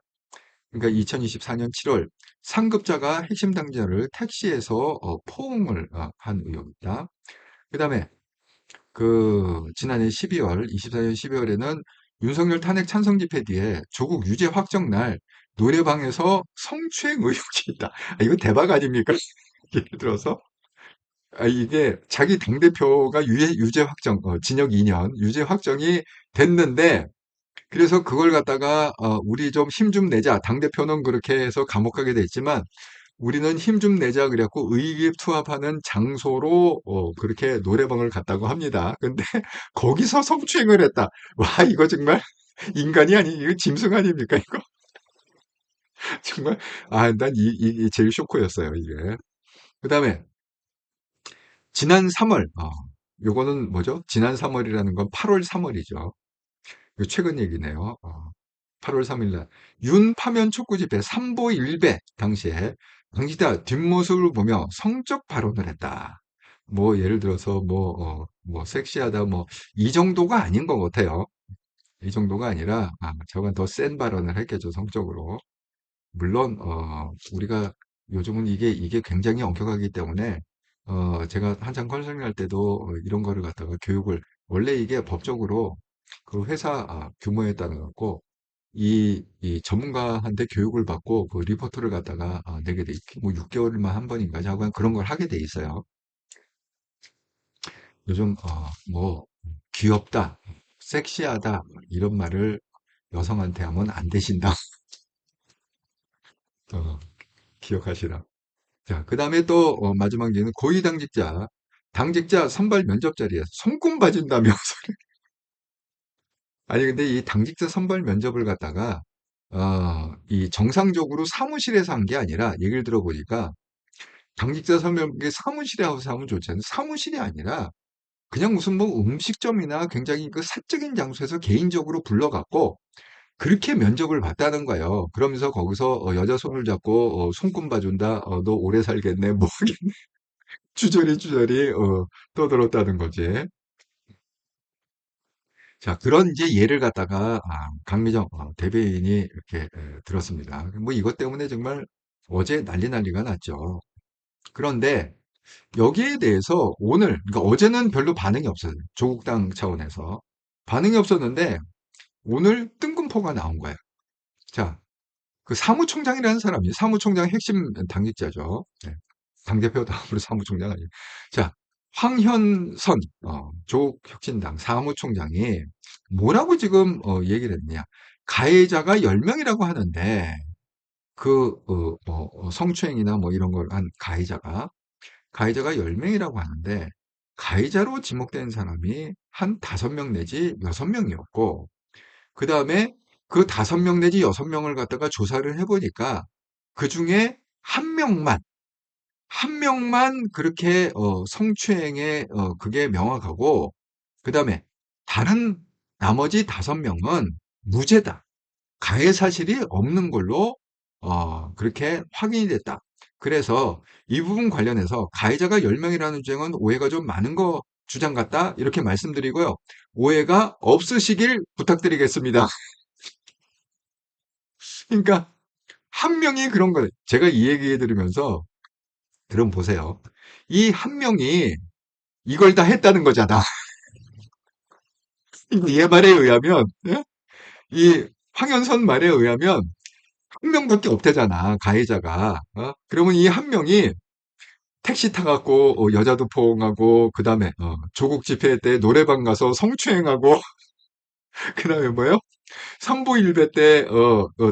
그러니까 2024년 7월 상급자가 핵심 당사자를 택시에서 포옹을 한 의혹이다. 그다음에 지난해 12월, 24년 12월에는 윤석열 탄핵 찬성 집회 뒤에 조국 유죄 확정 날 노래방에서 성추행 의혹이 있다. 이거 대박 아닙니까? 예를 들어서 이게 자기 당대표가 유죄 확정, 징역 2년 유죄 확정이 됐는데 그래서 그걸 갖다가 우리 좀 힘 좀 내자. 당대표는 그렇게 해서 감옥 가게 됐지만 우리는 힘 좀 내자 그래갖고 의기투합하는 장소로 그렇게 노래방을 갔다고 합니다. 근데 거기서 성추행을 했다. 와 이거 정말 인간이 아니 이거 짐승 아닙니까 이거 정말 난 이게 제일 쇼크였어요 이게. 그다음에 지난 3월 요거는 뭐죠? 지난 3월이라는 건 8월 3월이죠. 이거 최근 얘기네요. 8월 3일 날 윤 파면 촉구 집회 삼보 일배 당시에 당시다 뒷모습을 보며 성적 발언을 했다. 뭐 예를 들어서 뭐 섹시하다 뭐 이 정도가 아닌 것 같아요. 이 정도가 아니라 저건 더 센 발언을 했겠죠 성적으로. 물론 우리가 요즘은 이게 굉장히 엄격하기 때문에 제가 한창 컨설팅 할 때도 이런 거를 갖다가 교육을 원래 이게 법적으로 그 회사 규모에 따라 갖고 이 전문가한테 교육을 받고 그 리포트를 갖다가 내게 돼 있고 뭐 6개월만 한 번인가 하고 그런 걸 하게 돼 있어요. 요즘 뭐 귀엽다, 섹시하다 이런 말을 여성한테 하면 안 되신다. 어, 기억하시나? 자, 그 다음에 또 마지막 얘기는 당직자 선발 면접 자리에 손금 봐준다며. 아니 근데 이 당직자 선발 면접을 갖다가 이 정상적으로 사무실에서 한 게 아니라 얘기를 들어보니까 당직자 선발 사무실에 가서 하면 좋지 않아요? 사무실이 아니라 그냥 무슨 뭐 음식점이나 굉장히 그 사적인 장소에서 개인적으로 불러갖고 그렇게 면접을 봤다는 거예요. 그러면서 거기서 여자 손을 잡고 손금 봐준다. 너 오래 살겠네. 뭐 주저리 떠들었다는 거지. 자, 그런 이제 예를 갖다가 강미정 대변인이 이렇게 들었습니다. 뭐 이것 때문에 정말 어제 난리가 났죠. 그런데 여기에 대해서 오늘, 그러니까 어제는 별로 반응이 없었어요. 조국당 차원에서. 반응이 없었는데 오늘 뜬금포가 나온 거예요. 자, 그 사무총장이라는 사람이 사무총장 핵심 당직자죠. 네. 당대표 다음으로 사무총장 아니에요. 자, 황현선 조국혁신당 사무총장이 뭐라고 지금 얘기를 했느냐. 가해자가 10명이라고 하는데 성추행이나 뭐 이런 걸 한 가해자가 10명이라고 하는데 가해자로 지목된 사람이 한 5명 내지 6명이었고 그 다음에 그 5명 내지 6명을 갖다가 조사를 해보니까 그 중에 한 명만 그렇게 성추행에 그게 명확하고 그 다음에 다른 나머지 5명은 무죄다. 가해 사실이 없는 걸로 그렇게 확인이 됐다. 그래서 이 부분 관련해서 가해자가 10명이라는 주장은 오해가 좀 많은 거 주장 같다. 이렇게 말씀드리고요. 오해가 없으시길 부탁드리겠습니다. 그러니까 한 명이 그런 거예요. 제가 이 얘기 들으면서 그럼 보세요. 이 한 명이 이걸 다 했다는 거잖아. 얘 말에 의하면 예? 이 황현선 말에 의하면 한 명밖에 없대잖아. 가해자가. 그러면 이 한 명이 택시 타갖고 여자도 포옹하고 그다음에 조국 집회 때 노래방 가서 성추행하고 그다음에 뭐요? 삼보일배 때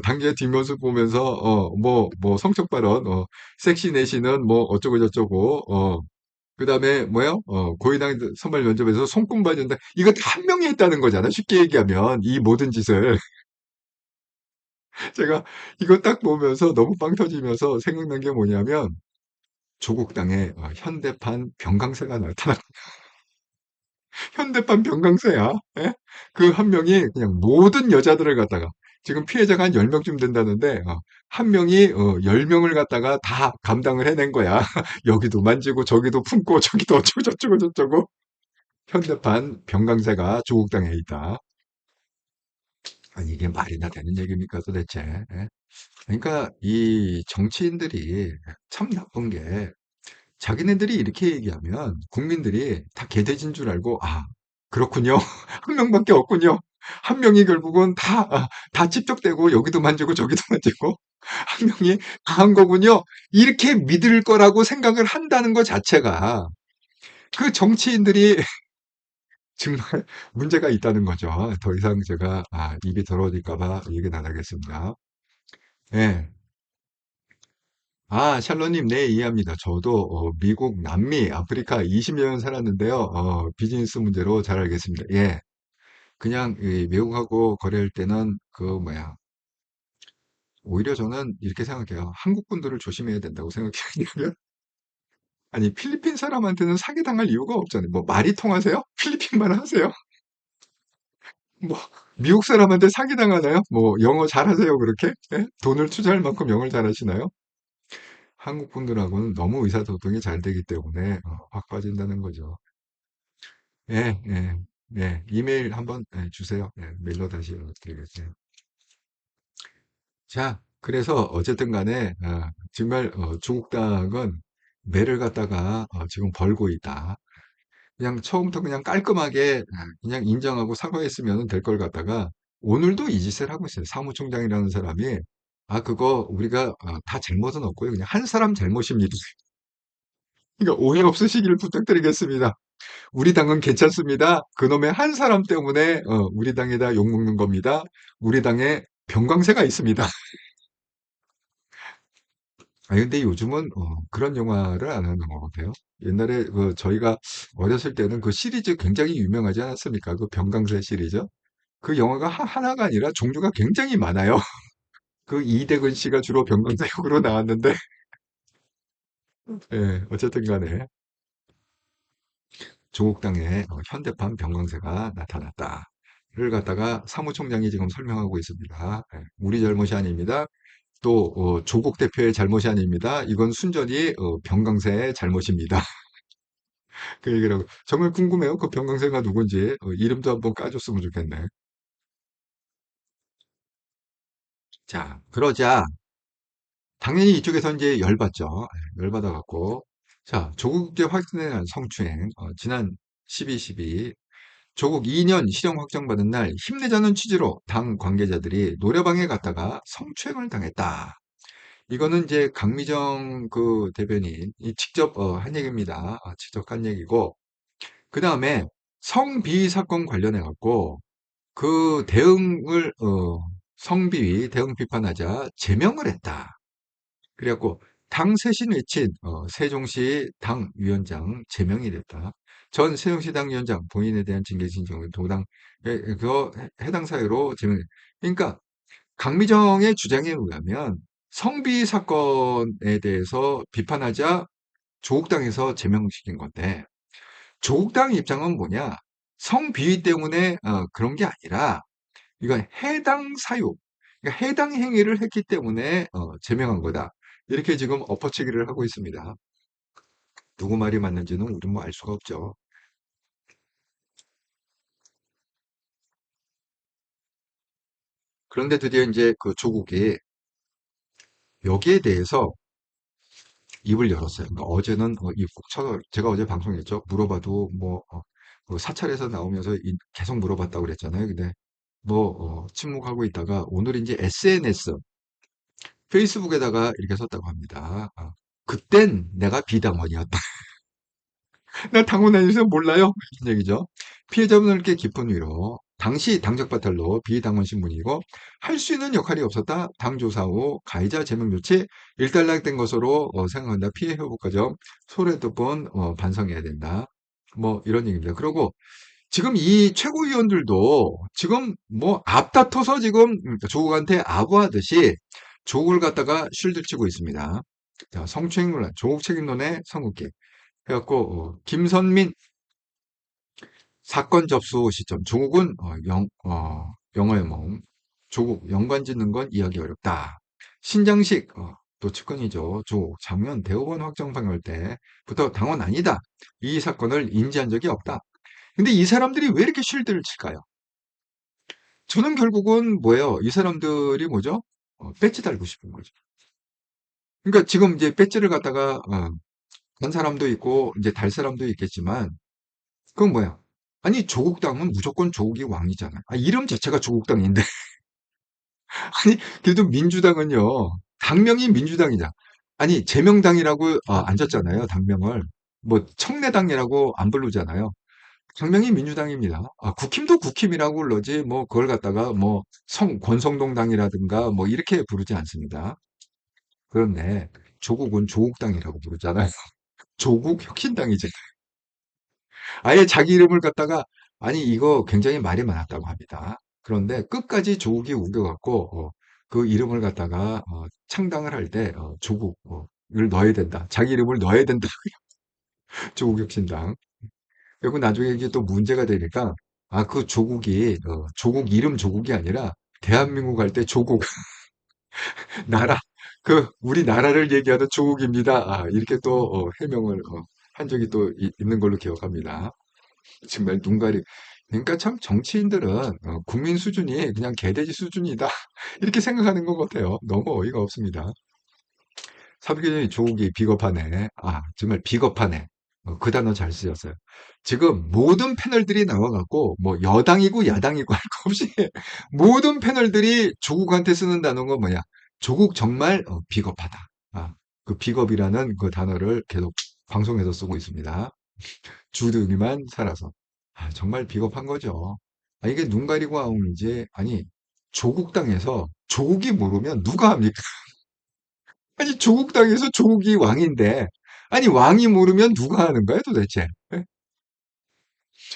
당제 뒷모습 보면서 뭐 성적 발언 섹시 내시는 뭐 어쩌고 저쩌고 그다음에 뭐요? 고위당 선발 면접에서 손금 봐준다. 이거 한 명이 했다는 거잖아. 쉽게 얘기하면 이 모든 짓을 제가 이거 딱 보면서 너무 빵 터지면서 생각난 게 뭐냐면 조국당의 현대판 병강세가 나타나. 현대판 병강세야. 예? 그 한 명이 그냥 모든 여자들을 갖다가 지금 피해자가 한 10명쯤 된다는데 한 명이 10명을 갖다가 다 감당을 해낸 거야. 여기도 만지고 저기도 품고 저기도 어쩌고 저쩌고 저쩌고. 현대판 병강세가 조국당에 있다. 아니 이게 말이나 되는 얘기입니까 도대체. 예? 그러니까 이 정치인들이 참 나쁜 게 자기네들이 이렇게 얘기하면 국민들이 다 개돼진 줄 알고 그렇군요. 한 명밖에 없군요. 한 명이 결국은 다 집적되고 여기도 만지고 저기도 만지고 한 명이 다 한 거군요. 이렇게 믿을 거라고 생각을 한다는 것 자체가 그 정치인들이 정말 문제가 있다는 거죠. 더 이상 제가 입이 더러워질까 봐 얘기는 안 하겠습니다. 예. 샬로님, 네, 이해합니다. 저도 미국, 남미, 아프리카 20여 년 살았는데요. 비즈니스 문제로 잘 알겠습니다. 예. 그냥 이 미국하고 거래할 때는 그 뭐야. 오히려 저는 이렇게 생각해요. 한국 분들을 조심해야 된다고 생각해요. 아니, 필리핀 사람한테는 사기당할 이유가 없잖아요. 뭐 말이 통하세요? 필리핀 말 하세요? 뭐 미국 사람한테 사기당하나요? 뭐 영어 잘하세요, 그렇게? 예? 돈을 투자할 만큼 영어를 잘하시나요? 한국 분들하고는 너무 의사소통이 잘 되기 때문에 확 빠진다는 거죠. 예, 예, 예. 이메일 한번 주세요. 예, 메일로 다시 드리겠어요. 자, 그래서 어쨌든 간에 정말 조국당은 매를 갖다가 지금 벌고 있다. 그냥 처음부터 그냥 깔끔하게 그냥 인정하고 사과했으면 될 걸 갖다가 오늘도 이 짓을 하고 있어요. 사무총장이라는 사람이 그거 우리가 다 잘못은 없고요. 그냥 한 사람 잘못입니다. 그러니까 오해 없으시길 부탁드리겠습니다. 우리 당은 괜찮습니다. 그놈의 한 사람 때문에 우리 당에다 욕먹는 겁니다. 우리 당에 병강세가 있습니다. 아 근데 요즘은 그런 영화를 안 하는 것 같아요. 옛날에 저희가 어렸을 때는 그 시리즈 굉장히 유명하지 않았습니까? 그 병강세 시리즈. 그 영화가 하나가 아니라 종류가 굉장히 많아요. 그 이대근 씨가 주로 병강세 역으로 나왔는데, 예, 어쨌든 간에 조국당에 현대판 병강세가 나타났다를 갖다가 사무총장이 지금 설명하고 있습니다. 예, 우리 잘못이 아닙니다. 또 조국 대표의 잘못이 아닙니다. 이건 순전히 병강세의 잘못입니다. 그 얘기를 하고 정말 궁금해요. 그 병강세가 누군지 이름도 한번 까줬으면 좋겠네. 자, 그러자 당연히 이쪽에서 이제 열받죠. 예, 열받아갖고 자, 조국의 확진에 대한 성추행 지난 12.12 조국 2년 실형 확정받은 날 힘내자는 취지로 당 관계자들이 노래방에 갔다가 성추행을 당했다. 이거는 이제 강미정 그 대변인이 직접 한 얘기입니다. 직접 한 얘기고 그 다음에 성비위 사건 관련해 갖고 그 대응을 성비위 대응 비판하자 제명을 했다. 그래갖고 당 쇄신 외친 세종시 당 위원장 제명이 됐다. 전 세종시 당 위원장 본인에 대한 징계 신청을 도당 그 해당 사유로 제명. 그러니까 강미정의 주장에 의하면 성비 사건에 대해서 비판하자 조국당에서 제명시킨 건데 조국당 입장은 뭐냐? 성비위 때문에 그런 게 아니라 이건 해당 사유, 그러니까 해당 행위를 했기 때문에 제명한 거다. 이렇게 지금 엎어치기를 하고 있습니다. 누구 말이 맞는지는 우리 뭐 알 수가 없죠. 그런데 드디어 이제 그 조국이 여기에 대해서 입을 열었어요. 그러니까 어제는 입국 쳐 제가 어제 방송했죠. 물어봐도 뭐 그 사찰에서 나오면서 계속 물어봤다고 그랬잖아요. 근데 뭐 침묵하고 있다가 오늘 이제 SNS 페이스북에다가 이렇게 썼다고 합니다. 그땐 내가 비당원이었다. 나 당원 아니어서 몰라요. 이런 얘기죠. 피해자분들께 깊은 위로. 당시 당적바탈로 비당원 신분이고 할 수 있는 역할이 없었다. 당 조사 후 가해자 제명 조치 일단락된 것으로 생각한다. 피해 회복 과정 소홀했던 건 반성해야 된다. 뭐 이런 얘기입니다. 그리고 지금 이 최고위원들도 지금 뭐 앞다퉈서 지금 조국한테 아부하듯이 조국을 갖다가 쉴드치고 있습니다. 자, 성추행 논란, 조국 책임론의 선긋기. 해갖고 김선민 사건 접수 시점 조국은 영어의 몸 조국 연관 짓는 건 이해하기 어렵다. 신장식 또 측근이죠. 조국 장면 대법원 확정 판결 때부터 당원 아니다. 이 사건을 인지한 적이 없다. 근데 이 사람들이 왜 이렇게 쉴드를 칠까요? 저는 결국은 뭐예요? 이 사람들이 뭐죠? 배지 달고 싶은 거죠. 그러니까 지금 이제 배지를 갖다가 단 사람도 있고 이제 달 사람도 있겠지만 그건 뭐야? 아니, 조국당은 무조건 조국이 왕이잖아요. 이름 자체가 조국당인데. 아니, 그래도 민주당은요, 당명이 민주당이잖아. 아니, 제명당이라고 안 졌잖아요, 당명을. 뭐, 청래당이라고 안 부르잖아요. 당명이 민주당입니다. 국힘도 국힘이라고 불러지, 뭐, 그걸 갖다가 뭐, 권성동당이라든가 뭐, 이렇게 부르지 않습니다. 그런데, 조국은 조국당이라고 부르잖아요. 조국 혁신당이지. 아예 자기 이름을 갖다가 아니 이거 굉장히 말이 많았다고 합니다. 그런데 끝까지 조국이 우겨갖고 그 이름을 갖다가 창당을 할 때 조국을 넣어야 된다. 자기 이름을 넣어야 된다. 조국혁신당. 그리고 나중에 이게 또 문제가 되니까 그 조국이 조국 이름 조국이 아니라 대한민국 할 때 조국 나라 그 우리 나라를 얘기하는 조국입니다. 이렇게 또 해명을 한 적이 또 있는 걸로 기억합니다. 정말 눈 가리. 그러니까 참 정치인들은 국민 수준이 그냥 개돼지 수준이다. 이렇게 생각하는 것 같아요. 너무 어이가 없습니다. 사부경이 조국이 비겁하네. 정말 비겁하네. 그 단어 잘 쓰였어요. 지금 모든 패널들이 나와갖고 뭐 여당이고 야당이고 할 거 없이 모든 패널들이 조국한테 쓰는 단어가 뭐야? 조국 정말 비겁하다. 그 비겁이라는 그 단어를 계속 방송에서 쓰고 있습니다. 주둥이만 살아서. 정말 비겁한 거죠. 이게 눈 가리고 아웅이지. 아니, 조국 땅에서 조국이 모르면 누가 합니까? 아니, 조국 땅에서 조국이 왕인데, 아니, 왕이 모르면 누가 하는 거야, 도대체? 예?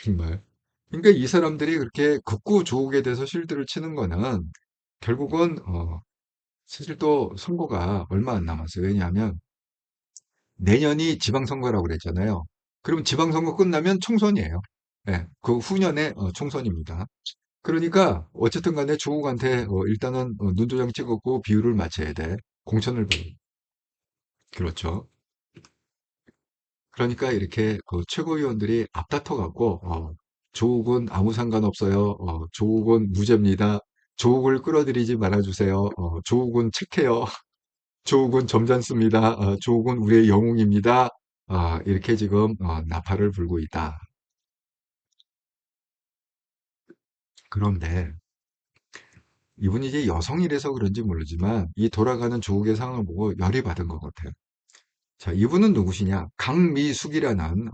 정말. 그러니까 이 사람들이 그렇게 극구 조국에 대해서 실드를 치는 거는 결국은, 사실 또 선거가 얼마 안 남았어요. 왜냐하면 내년이 지방선거라고 그랬잖아요. 그럼 지방선거 끝나면 총선이에요. 예, 그 후년에 총선입니다. 그러니까 어쨌든 간에 조국한테 일단은 눈도장 찍었고 비율을 맞춰야 돼. 공천을 받 그렇죠. 그러니까 이렇게 그 최고위원들이 앞다퉈 갖고 조국은 아무 상관없어요. 조국은 무죄입니다. 조국을 끌어들이지 말아주세요. 조국은 착해요. 조국은 점잖습니다. 조국은 우리의 영웅입니다. 이렇게 지금 나팔을 불고 있다. 그런데 이분이 이제 여성이라서 그런지 모르지만 이 돌아가는 조국의 상황을 보고 열이 받은 것 같아요. 자, 이분은 누구시냐? 강미숙이라는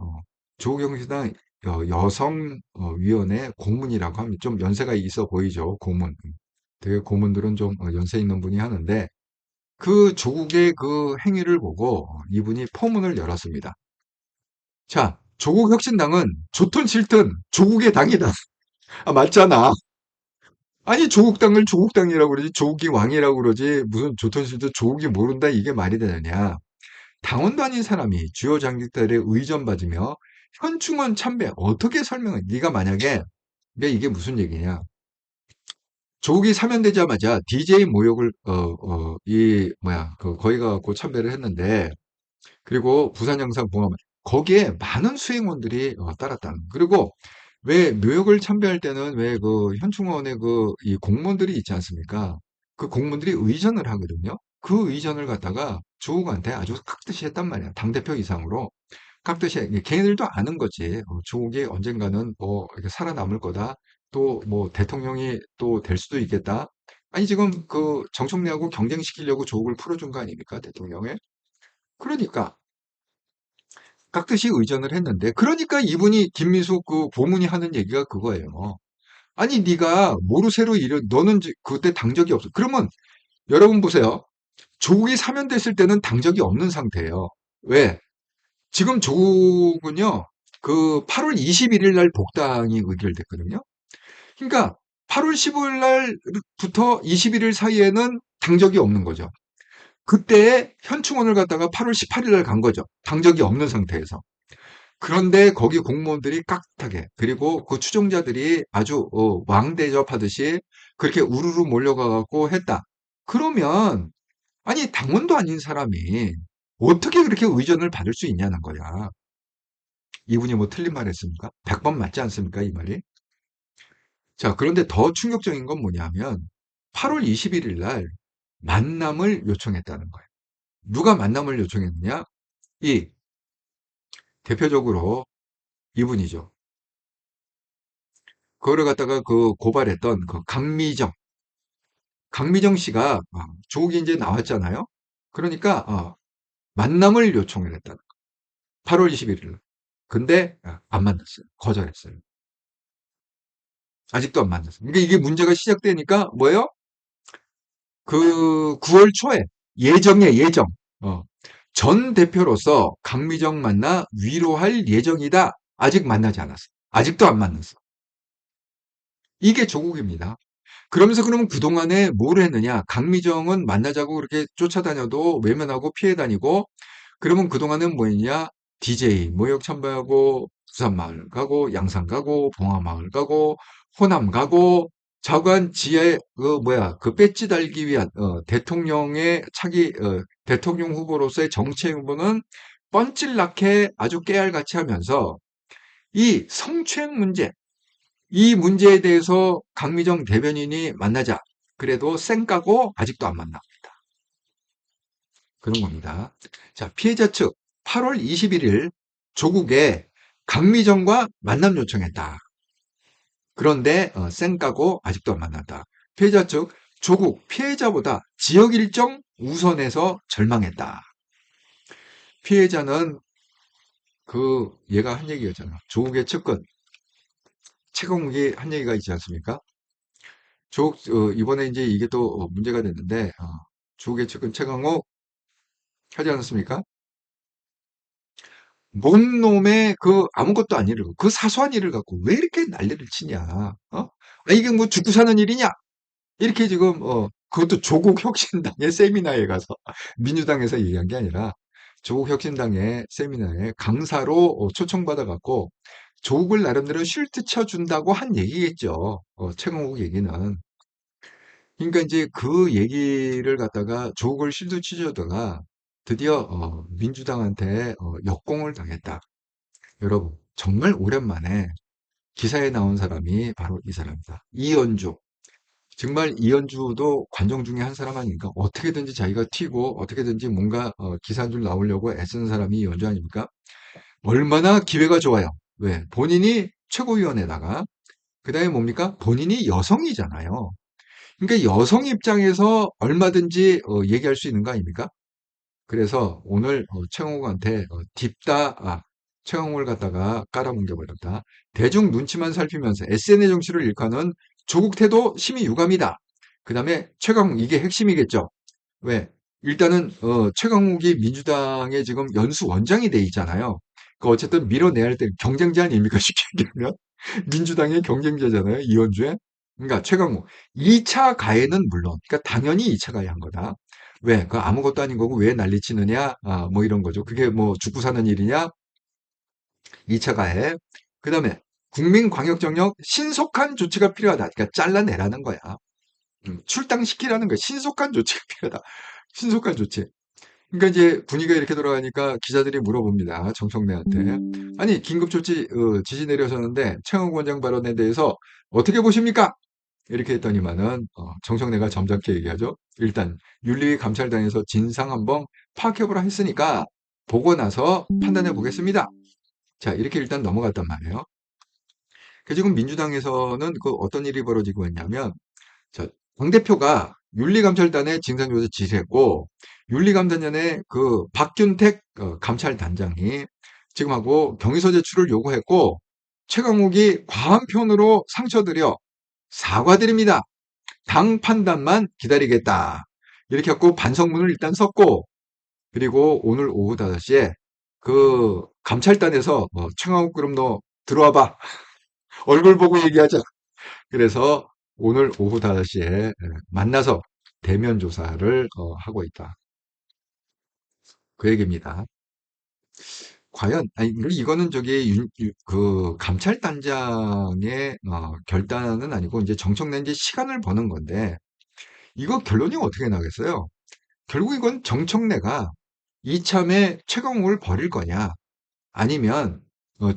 조경시당 여성위원회 고문이라고 합니다. 좀 연세가 있어 보이죠, 고문. 되게 고문들은 좀 연세 있는 분이 하는데 그 조국의 그 행위를 보고 이분이 포문을 열었습니다. 자, 조국혁신당은 좋든 싫든 조국의 당이다. 아, 맞잖아. 아니, 조국당을 조국당이라고 그러지, 조국이 왕이라고 그러지, 무슨 좋든 싫든 조국이 모른다, 이게 말이 되느냐. 당원도 아닌 사람이 주요 당직자들의 의전 받으며 현충원 참배 어떻게 설명해? 네가 만약에 이게 무슨 얘기냐? 조국이 사면되자마자 DJ 모욕을 이 뭐야 그 거기 가고 참배를 했는데 그리고 부산 영상 봉합 거기에 많은 수행원들이 따랐다는. 그리고 왜 묘역을 참배할 때는 왜 그 현충원에 그 이 공무원들이 있지 않습니까? 그 공무원들이 의전을 하거든요. 그 의전을 갖다가 조국한테 아주 깍듯이 했단 말이야. 당대표 이상으로. 깍듯이 걔네들도 아는 거지. 조국이 언젠가는 뭐 이렇게 살아남을 거다. 또 뭐 대통령이 또 될 수도 있겠다. 아니 지금 그 정청래하고 경쟁시키려고 조국을 풀어준 거 아닙니까? 대통령에. 그러니까 깍듯이 의전을 했는데 그러니까 이분이 김미숙 그 고문이 하는 얘기가 그거예요. 아니 네가 모르쇠로 이래 너는 그때 당적이 없어. 그러면 여러분 보세요. 조국이 사면됐을 때는 당적이 없는 상태예요. 왜? 지금 조국은요. 그 8월 21일 날 복당이 의결됐거든요. 그러니까 8월 15일 날부터 21일 사이에는 당적이 없는 거죠. 그때 현충원을 갔다가 8월 18일 날 간 거죠. 당적이 없는 상태에서. 그런데 거기 공무원들이 깍듯하게 그리고 그 추종자들이 아주 왕 대접하듯이 그렇게 우르르 몰려가 갖고 했다. 그러면 아니 당원도 아닌 사람이 어떻게 그렇게 의전을 받을 수 있냐는 거야. 이분이 뭐 틀린 말 했습니까? 100번 맞지 않습니까? 이 말이. 자, 그런데 더 충격적인 건 뭐냐면 8월 21일 날 만남을 요청했다는 거예요. 누가 만남을 요청했느냐? 이 대표적으로 이분이죠. 그거를 갖다가 그 고발했던 그 강미정 씨가 조국이 이제 나왔잖아요. 그러니까 만남을 요청을 했다는 거예요. 8월 21일. 근데 안 만났어요. 거절했어요. 아직도 안 만났어요. 그러니까 이게 문제가 시작되니까 뭐예요? 그 9월 초에 예정이에요, 예정. 어. 전 대표로서 강미정 만나 위로할 예정이다. 아직 만나지 않았어. 아직도 안 만났어. 이게 조국입니다. 그러면서 그러면 그동안에 뭘 했느냐? 강미정은 만나자고 그렇게 쫓아다녀도 외면하고 피해 다니고 그러면 그동안은 뭐 했냐? DJ 모욕 참배하고 부산마을 가고 양산 가고 봉화마을 가고 호남 가고 자관 지하에 그 뭐야 그 배지 달기 위한 대통령의 차기 대통령 후보로서의 정치 행보는 뻔질나게 아주 깨알같이 하면서 이 성추행 문제 이 문제에 대해서 강미정 대변인이 만나자. 그래도 쌩까고 아직도 안 만나. 그런 겁니다. 자, 피해자 측 8월 21일 조국에 강미정과 만남 요청했다. 그런데 쌩까고 아직도 안 만났다. 피해자 측 조국 피해자보다 지역 일정 우선해서 절망했다. 피해자는 그 얘가 한 얘기였잖아. 조국의 측근 최강욱이 한 얘기가 있지 않습니까? 이번에 이제 이게 또 문제가 됐는데, 조국의 측근 최강욱, 하지 않았습니까? 뭔 놈의 그 아무것도 아닌 일, 그 사소한 일을 갖고 왜 이렇게 난리를 치냐? 아, 이게 뭐 죽고 사는 일이냐? 이렇게 지금 그것도 조국 혁신당의 세미나에 가서 민주당에서 얘기한 게 아니라 조국 혁신당의 세미나에 강사로 초청받아 갖고 조국을 나름대로 쉴드 쳐준다고 한 얘기겠죠. 최강욱 얘기는. 그러니까 이제 그 얘기를 갖다가 조국을 쉴드 치려다가 드디어 민주당한테 역공을 당했다. 여러분, 정말 오랜만에 기사에 나온 사람이 바로 이 사람이다. 이현주. 정말 이현주도 관정 중에 한 사람 아닙니까? 어떻게든지 자기가 튀고 어떻게든지 뭔가 기사 한 줄 나오려고 애쓰는 사람이 이현주 아닙니까? 얼마나 기회가 좋아요. 왜? 본인이 최고위원에다가 그다음에 뭡니까? 본인이 여성이잖아요. 그러니까 여성 입장에서 얼마든지 얘기할 수 있는 거 아닙니까? 그래서 오늘 최영욱한테 최영욱을 갖다가 깔아뭉개버렸다. 대중 눈치만 살피면서 SNL 정치를 일컫는 조국 태도 심히 유감이다. 그 다음에 최강욱 이게 핵심이겠죠. 왜? 일단은 최강욱이 민주당의 지금 연수 원장이 돼 있잖아요. 그 어쨌든 밀어내야 할 때 경쟁자 아닙니까? 쉽게 얘기하면 민주당의 경쟁자잖아요. 이원주에. 그러니까 최강욱 2차 가해는 물론, 그러니까 당연히 2차 가해한 거다. 왜? 그 아무것도 아닌 거고 왜 난리치느냐? 뭐 이런 거죠. 그게 뭐 죽고 사는 일이냐? 2차 가해. 그 다음에 국민광역정력 신속한 조치가 필요하다. 그러니까 잘라내라는 거야. 출당시키라는 거야. 신속한 조치가 필요하다. 신속한 조치. 그러니까 이제 분위기가 이렇게 돌아가니까 기자들이 물어봅니다. 정청래한테. 아니, 긴급조치 지시 내려졌는데 최영욱 원장 발언에 대해서 어떻게 보십니까? 이렇게 했더니만은 정청래가 점잖게 얘기하죠. 일단 윤리감찰단에서 진상 한번 파악해보라 했으니까 보고 나서 판단해 보겠습니다. 자, 이렇게 일단 넘어갔단 말이에요. 그 지금 민주당에서는 그 어떤 일이 벌어지고 있냐면 자, 당대표가 윤리감찰단에 진상조사 지시했고 윤리감찰단의 그 박균택 감찰단장이 지금 하고 경위서 제출을 요구했고 최강욱이 과한 편으로 상처드려 사과드립니다. 당 판단만 기다리겠다. 이렇게 하고 반성문을 일단 썼고 그리고 오늘 오후 5시에 그 감찰단에서 최강욱 그럼 너 들어와 봐. 얼굴 보고 얘기하자. 그래서 오늘 오후 5시에 만나서 대면 조사를 하고 있다. 그 얘기입니다. 과연 아니 이거는 저기 그 감찰단장의 결단은 아니고 이제 정청래 이제 시간을 버는 건데 이거 결론이 어떻게 나겠어요? 결국 이건 정청래가 이참에 최강욱을 버릴 거냐 아니면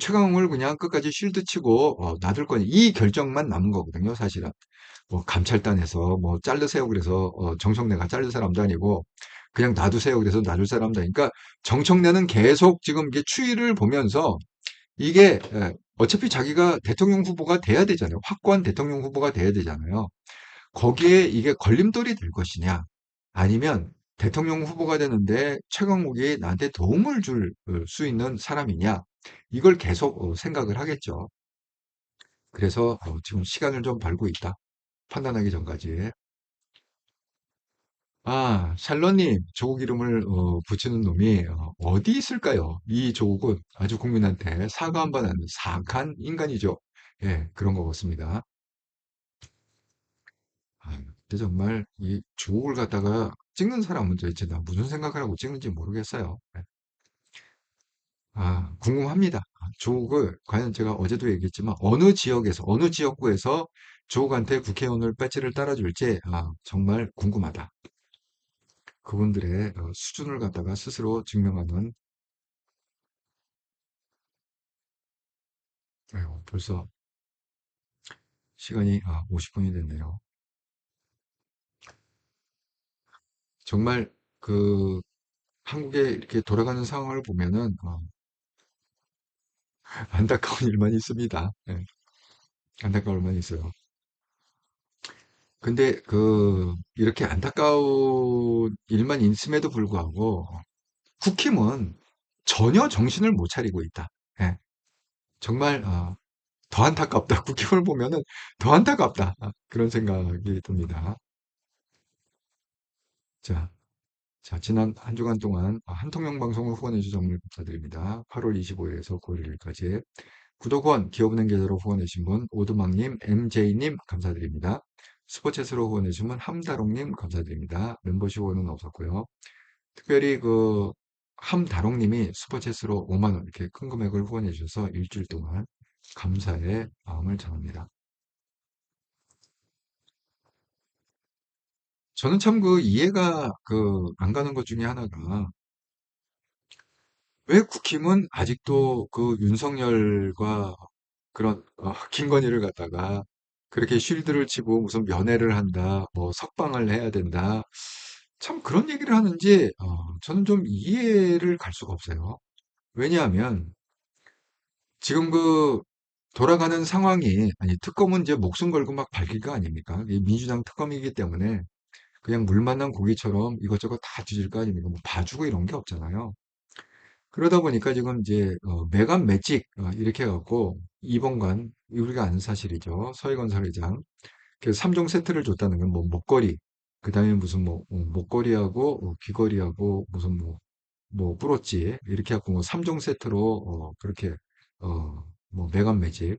최강욱을 그냥 끝까지 쉴드 치고 놔둘 거냐 이 결정만 남은 거거든요, 사실은. 뭐 감찰단에서 뭐 자르세요 그래서 정청래가 자를 사람도 아니고 그냥 놔두세요 그래서 놔둘 사람도 아니니까 정청래는 계속 지금 이게 추이를 보면서 이게 어차피 자기가 대통령 후보가 돼야 되잖아요. 확고한 대통령 후보가 돼야 되잖아요. 거기에 이게 걸림돌이 될 것이냐 아니면 대통령 후보가 되는데 최강욱이 나한테 도움을 줄 수 있는 사람이냐 이걸 계속 생각을 하겠죠. 그래서 지금 시간을 좀 벌고 있다. 판단하기 전까지. 아, 샬롯님, 조국 이름을 붙이는 놈이 어디 있을까요? 이 조국은 아주 국민한테 사과 한 번 하는 사악한 인간이죠. 예, 그런 것 같습니다. 아, 근데 정말 이 조국을 갖다가 찍는 사람은 도대체 나 무슨 생각을 하고 찍는지 모르겠어요. 예. 아, 궁금합니다. 조국을 과연 제가 어제도 얘기했지만 어느 지역에서 어느 지역구에서 조국한테 국회의원을 배지를 따라줄지 정말 궁금하다. 그분들의 수준을 갖다가 스스로 증명하는 아이고, 벌써 시간이 50분이 됐네요. 정말 그 한국에 이렇게 돌아가는 상황을 보면은 안타까운 일만 있습니다. 예, 안타까운 일만 있어요. 근데 그 이렇게 안타까운 일만 있음에도 불구하고 국힘은 전혀 정신을 못 차리고 있다. 예, 정말 더 안타깝다. 국힘을 보면은 더 안타깝다. 그런 생각이 듭니다. 자. 자, 지난 한 주간 동안 한통령 방송을 후원해주신 정말 감사드립니다. 8월 25일에서 9월 1일까지 구독 후원, 기업은행 계좌로 후원해주신 분, 오두막님, MJ님 감사드립니다. 슈퍼챗으로 후원해주신 분, 함다롱님 감사드립니다. 멤버십 후원은 없었고요. 특별히 함다롱님이 슈퍼챗으로 5만 원 이렇게 큰 금액을 후원해 주셔서 일주일 동안 감사의 마음을 전합니다. 저는 참 이해가 안 가는 것 중에 하나가 왜 국힘은 아직도 윤석열과 그런 김건희를 갖다가 그렇게 쉴드를 치고 무슨 면회를 한다, 뭐 석방을 해야 된다. 참 그런 얘기를 하는지 저는 좀 이해를 갈 수가 없어요. 왜냐하면 지금 돌아가는 상황이 아니 특검은 이제 목숨 걸고 막 밝힐 거 아닙니까? 이게 민주당 특검이기 때문에 그냥 물 만난 고기처럼 이것저것 다 뒤질 거 아닙니까? 뭐 봐주고 이런 게 없잖아요. 그러다 보니까 지금 이제 매간 매직 이렇게 해갖고 이번관 우리가 아는 사실이죠. 서해건설 회장 그래서 3종 세트를 줬다는 건 뭐 목걸이 그다음에 무슨 뭐 목걸이하고 귀걸이하고 무슨 뭐 브로치 이렇게 해갖고 뭐 3종 세트로 그렇게 뭐 매간 매직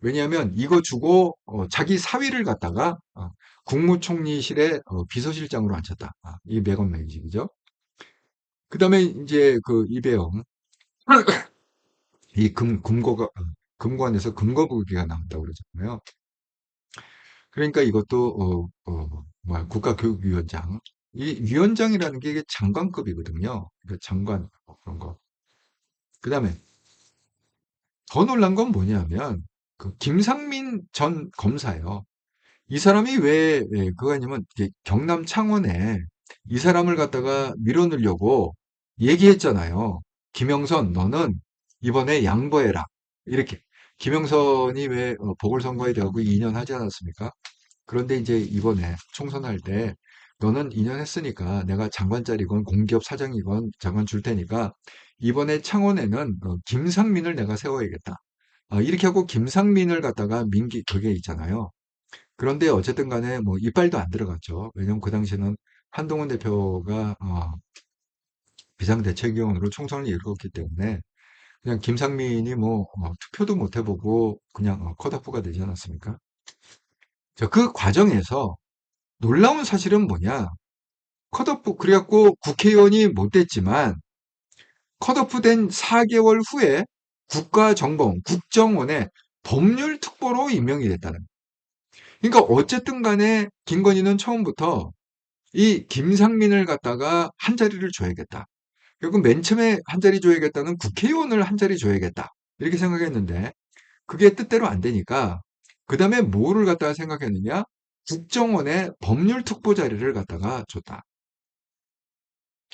왜냐하면 이거 주고 자기 사위를 갖다가 국무총리실에 비서실장으로 앉혔다. 이 매건 매직이죠. 그다음에 이제 이배영 이 금관에서 금거북이가 나온다고 그러잖아요. 그러니까 이것도 뭐야 국가교육위원장 이 위원장이라는 게 이게 장관급이거든요. 그러니까 장관 그런 거. 그다음에 더 놀란 건 뭐냐면 김상민 전 검사예요. 이 사람이 왜 그거 아니면 경남 창원에 이 사람을 갖다가 밀어넣으려고 얘기했잖아요. 김영선 너는 이번에 양보해라. 이렇게. 김영선이 왜 보궐선거에 대하고 2년 하지 않았습니까? 그런데 이제 이번에 총선할 때 너는 2년 했으니까 내가 장관자리건 공기업 사장이건 장관 줄 테니까 이번에 창원에는 김상민을 내가 세워야겠다. 이렇게 하고 김상민을 갖다가 그게 있잖아요. 그런데 어쨌든 간에 뭐 이빨도 안 들어갔죠. 왜냐면 그 당시에는 한동훈 대표가 비상대책위원으로 총선을 이끌었기 때문에 그냥 김상민이 뭐 투표도 못 해보고 그냥 컷오프가 되지 않았습니까? 자, 그 과정에서 놀라운 사실은 뭐냐? 컷오프 그래갖고 국회의원이 못 됐지만 컷오프 된 4개월 후에 국가정보원, 국정원의 법률특보로 임명이 됐다는 거예요. 그러니까 어쨌든 간에 김건희는 처음부터 이 김상민을 갖다가 한 자리를 줘야겠다. 결국 맨 처음에 한 자리 줘야겠다는 국회의원을 한 자리 줘야겠다. 이렇게 생각했는데 그게 뜻대로 안 되니까 그 다음에 뭐를 갖다가 생각했느냐? 국정원의 법률특보 자리를 갖다가 줬다.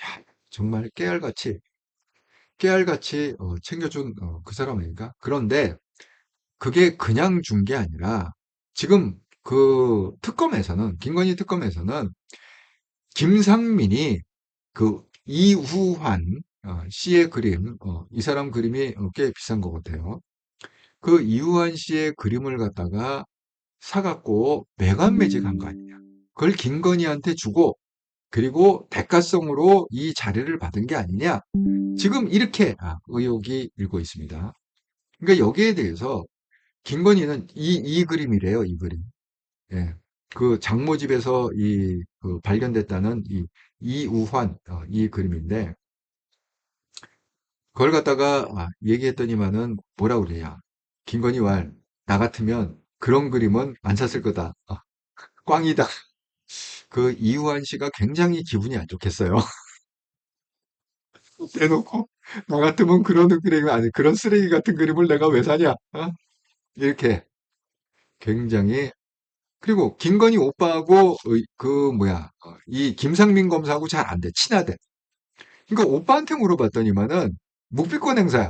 야, 정말 깨알같이 챙겨준 그 사람 아닌가? 그런데 그게 그냥 준 게 아니라 지금 김건희 특검에서는 김상민이 이후환 씨의 그림, 이 사람 그림이 꽤 비싼 것 같아요. 그 이후환 씨의 그림을 갖다가 사갖고 매간 매직한 거 아니냐. 그걸 김건희한테 주고 그리고 대가성으로 이 자리를 받은 게 아니냐. 지금 이렇게 의혹이 일고 있습니다. 그러니까 여기에 대해서 김건희는 이 그림이래요, 이 그림. 예. 그 장모집에서 발견됐다는 이우환, 이 그림인데, 그걸 갖다가 얘기했더니만은 뭐라 그러냐. 김건희 왈, 나 같으면 그런 그림은 안 샀을 거다. 꽝이다. 그 이우환 씨가 굉장히 기분이 안 좋겠어요. 대놓고, 나 같으면 그런 그림, 아니, 그런 쓰레기 같은 그림을 내가 왜 사냐? 이렇게 굉장히 그리고 김건희 오빠하고 이 김상민 검사하고 잘 안 돼. 친하대. 그러니까 오빠한테 물어봤더니만은 묵비권 행사야.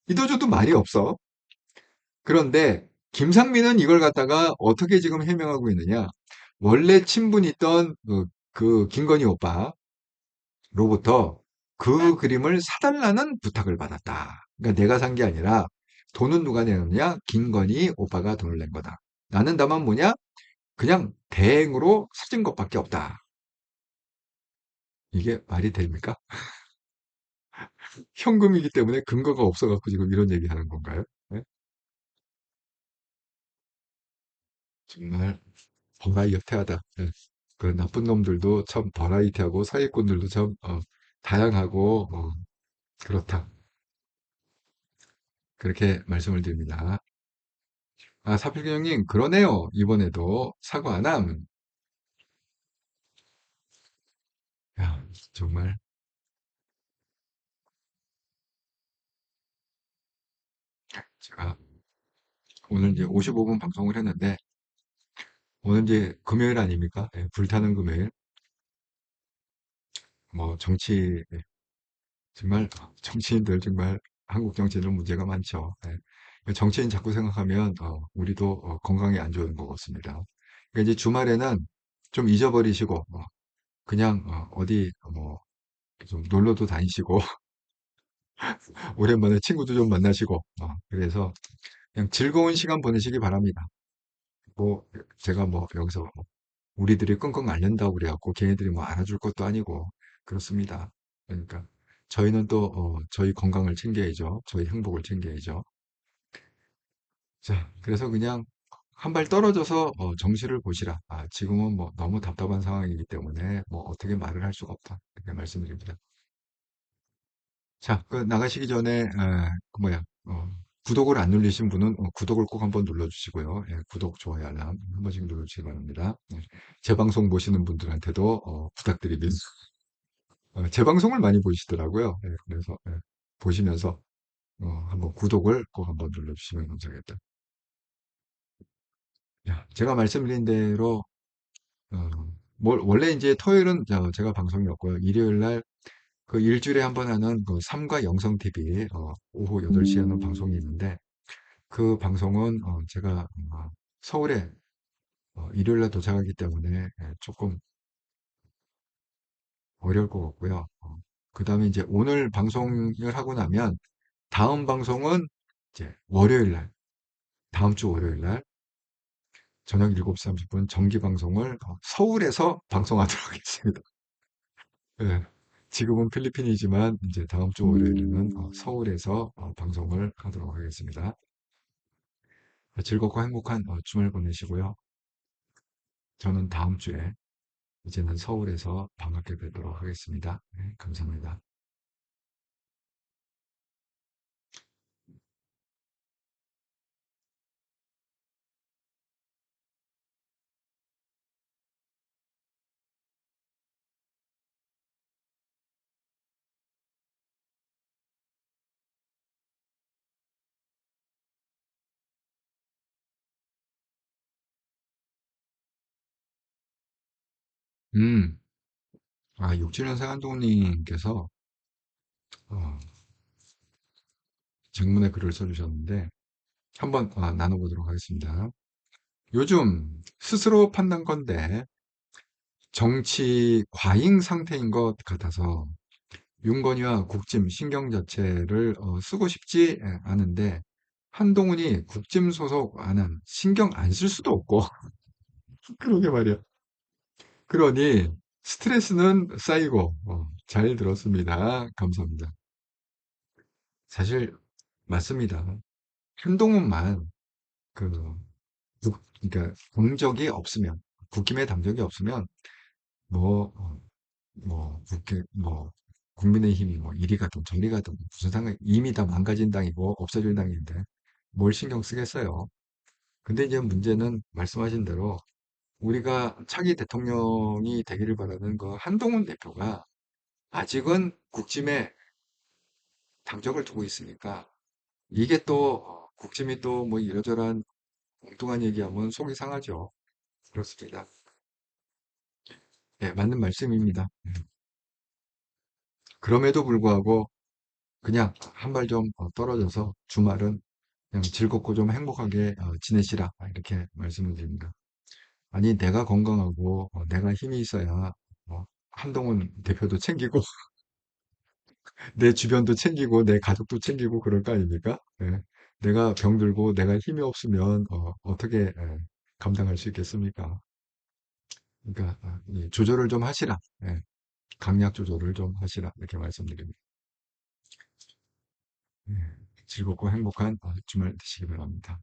이도저도 말이 없어. 그런데 김상민은 이걸 갖다가 어떻게 지금 해명하고 있느냐. 원래 친분 있던 그 김건희 오빠로부터 그 그림을 사달라는 부탁을 받았다. 그러니까 내가 산 게 아니라 돈은 누가 내느냐? 김건희 오빠가 돈을 낸 거다. 나는 다만 뭐냐? 그냥 대행으로 사준 것밖에 없다. 이게 말이 됩니까? 현금이기 때문에 근거가 없어갖고 지금 이런 얘기 하는 건가요? 네? 정말 버라이어티하다. 네. 그 나쁜 놈들도 참 버라이어티하고 사기꾼들도 참 다양하고 그렇다. 그렇게 말씀을 드립니다. 아, 사필경 형님, 그러네요. 이번에도 사과 안 함. 야, 정말. 제가 오늘 이제 55분 방송을 했는데, 오늘 이제 금요일 아닙니까? 예, 불타는 금요일. 뭐, 정치, 예, 정말, 정치인들 정말, 한국 정치는 문제가 많죠. 예. 정치인 자꾸 생각하면, 우리도 건강에 안 좋은 것 같습니다. 그러니까 이제 주말에는 좀 잊어버리시고, 그냥, 어디, 뭐, 좀 놀러도 다니시고, 오랜만에 친구도 좀 만나시고, 그래서 그냥 즐거운 시간 보내시기 바랍니다. 뭐, 제가 뭐, 여기서 뭐 우리들이 끙끙 앓는다고 그래갖고 걔네들이 뭐 알아줄 것도 아니고, 그렇습니다. 그러니까, 저희는 또, 저희 건강을 챙겨야죠. 저희 행복을 챙겨야죠. 자, 그래서 그냥 한 발 떨어져서 정시를 보시라. 아, 지금은 뭐 너무 답답한 상황이기 때문에 뭐 어떻게 말을 할 수가 없다. 이렇게 말씀드립니다. 자, 그 나가시기 전에, 그 뭐야, 구독을 안 누르신 분은 구독을 꼭 한번 눌러주시고요. 예, 구독, 좋아요, 알람 한 번씩 눌러주시기 바랍니다. 제 방송 보시는 분들한테도 부탁드립니다. 제 방송을 많이 보시더라고요. 예, 그래서 보시면서 한번 구독을 꼭 한번 눌러주시면 감사하겠다. 야, 제가 말씀드린 대로 어, 원래 이제 토요일은 제가 방송이 없고요. 일요일 날 그 일주일에 한 번 하는 그 삼과 영성 TV 오후 8시에 하는 방송이 있는데 그 방송은 제가 서울에 일요일 날 도착하기 때문에 조금 어려울 것 같고요. 그 다음에 이제 오늘 방송을 하고 나면 다음 방송은 이제 월요일 날, 다음 주 월요일 날 저녁 7시 30분 정기 방송을 서울에서 방송하도록 하겠습니다. 예. 지금은 필리핀이지만 이제 다음 주 월요일에는 서울에서 방송을 하도록 하겠습니다. 즐겁고 행복한 주말 보내시고요. 저는 다음 주에 이제는 서울에서 반갑게 뵙도록 하겠습니다. 네, 감사합니다. 음, 6주년생 한동훈님께서 어, 장문의 글을 써주셨는데 한번 나눠보도록 하겠습니다. 요즘 스스로 판단건대 정치 과잉 상태인 것 같아서 윤건희와 국짐 신경 자체를 쓰고 싶지 않은데 한동훈이 국짐 소속 안 한 신경 안 쓸 수도 없고 그러게 말이야. 그러니 스트레스는 쌓이고 잘 들었습니다. 감사합니다. 사실 맞습니다. 한동훈만 그 그러니까 당적이 없으면 국힘의 당적이 없으면 뭐 뭐 국민의힘이 뭐 이리 가든 저리 가든 무슨 상관 이미 다 망가진 당이고 없어질 당인데 뭘 신경 쓰겠어요. 근데 이제 문제는 말씀하신 대로 우리가 차기 대통령이 되기를 바라는 그 한동훈 대표가 아직은 국짐에 당적을 두고 있으니까 이게 또 국짐이 또 뭐 이러저러한 엉뚱한 얘기하면 속이 상하죠. 그렇습니다. 네, 맞는 말씀입니다. 그럼에도 불구하고 그냥 한 발 좀 떨어져서 주말은 그냥 즐겁고 좀 행복하게 지내시라 이렇게 말씀을 드립니다. 아니 내가 건강하고 내가 힘이 있어야 한동훈 대표도 챙기고 내 주변도 챙기고 내 가족도 챙기고 그럴 거 아닙니까? 예. 내가 병들고 내가 힘이 없으면 떻게 감당할 수 있겠습니까? 그러니까 조절을 좀 하시라. 예. 강약 조절을 좀 하시라 이렇게 말씀드립니다. 네, 즐겁고 행복한 주말 되시기 바랍니다.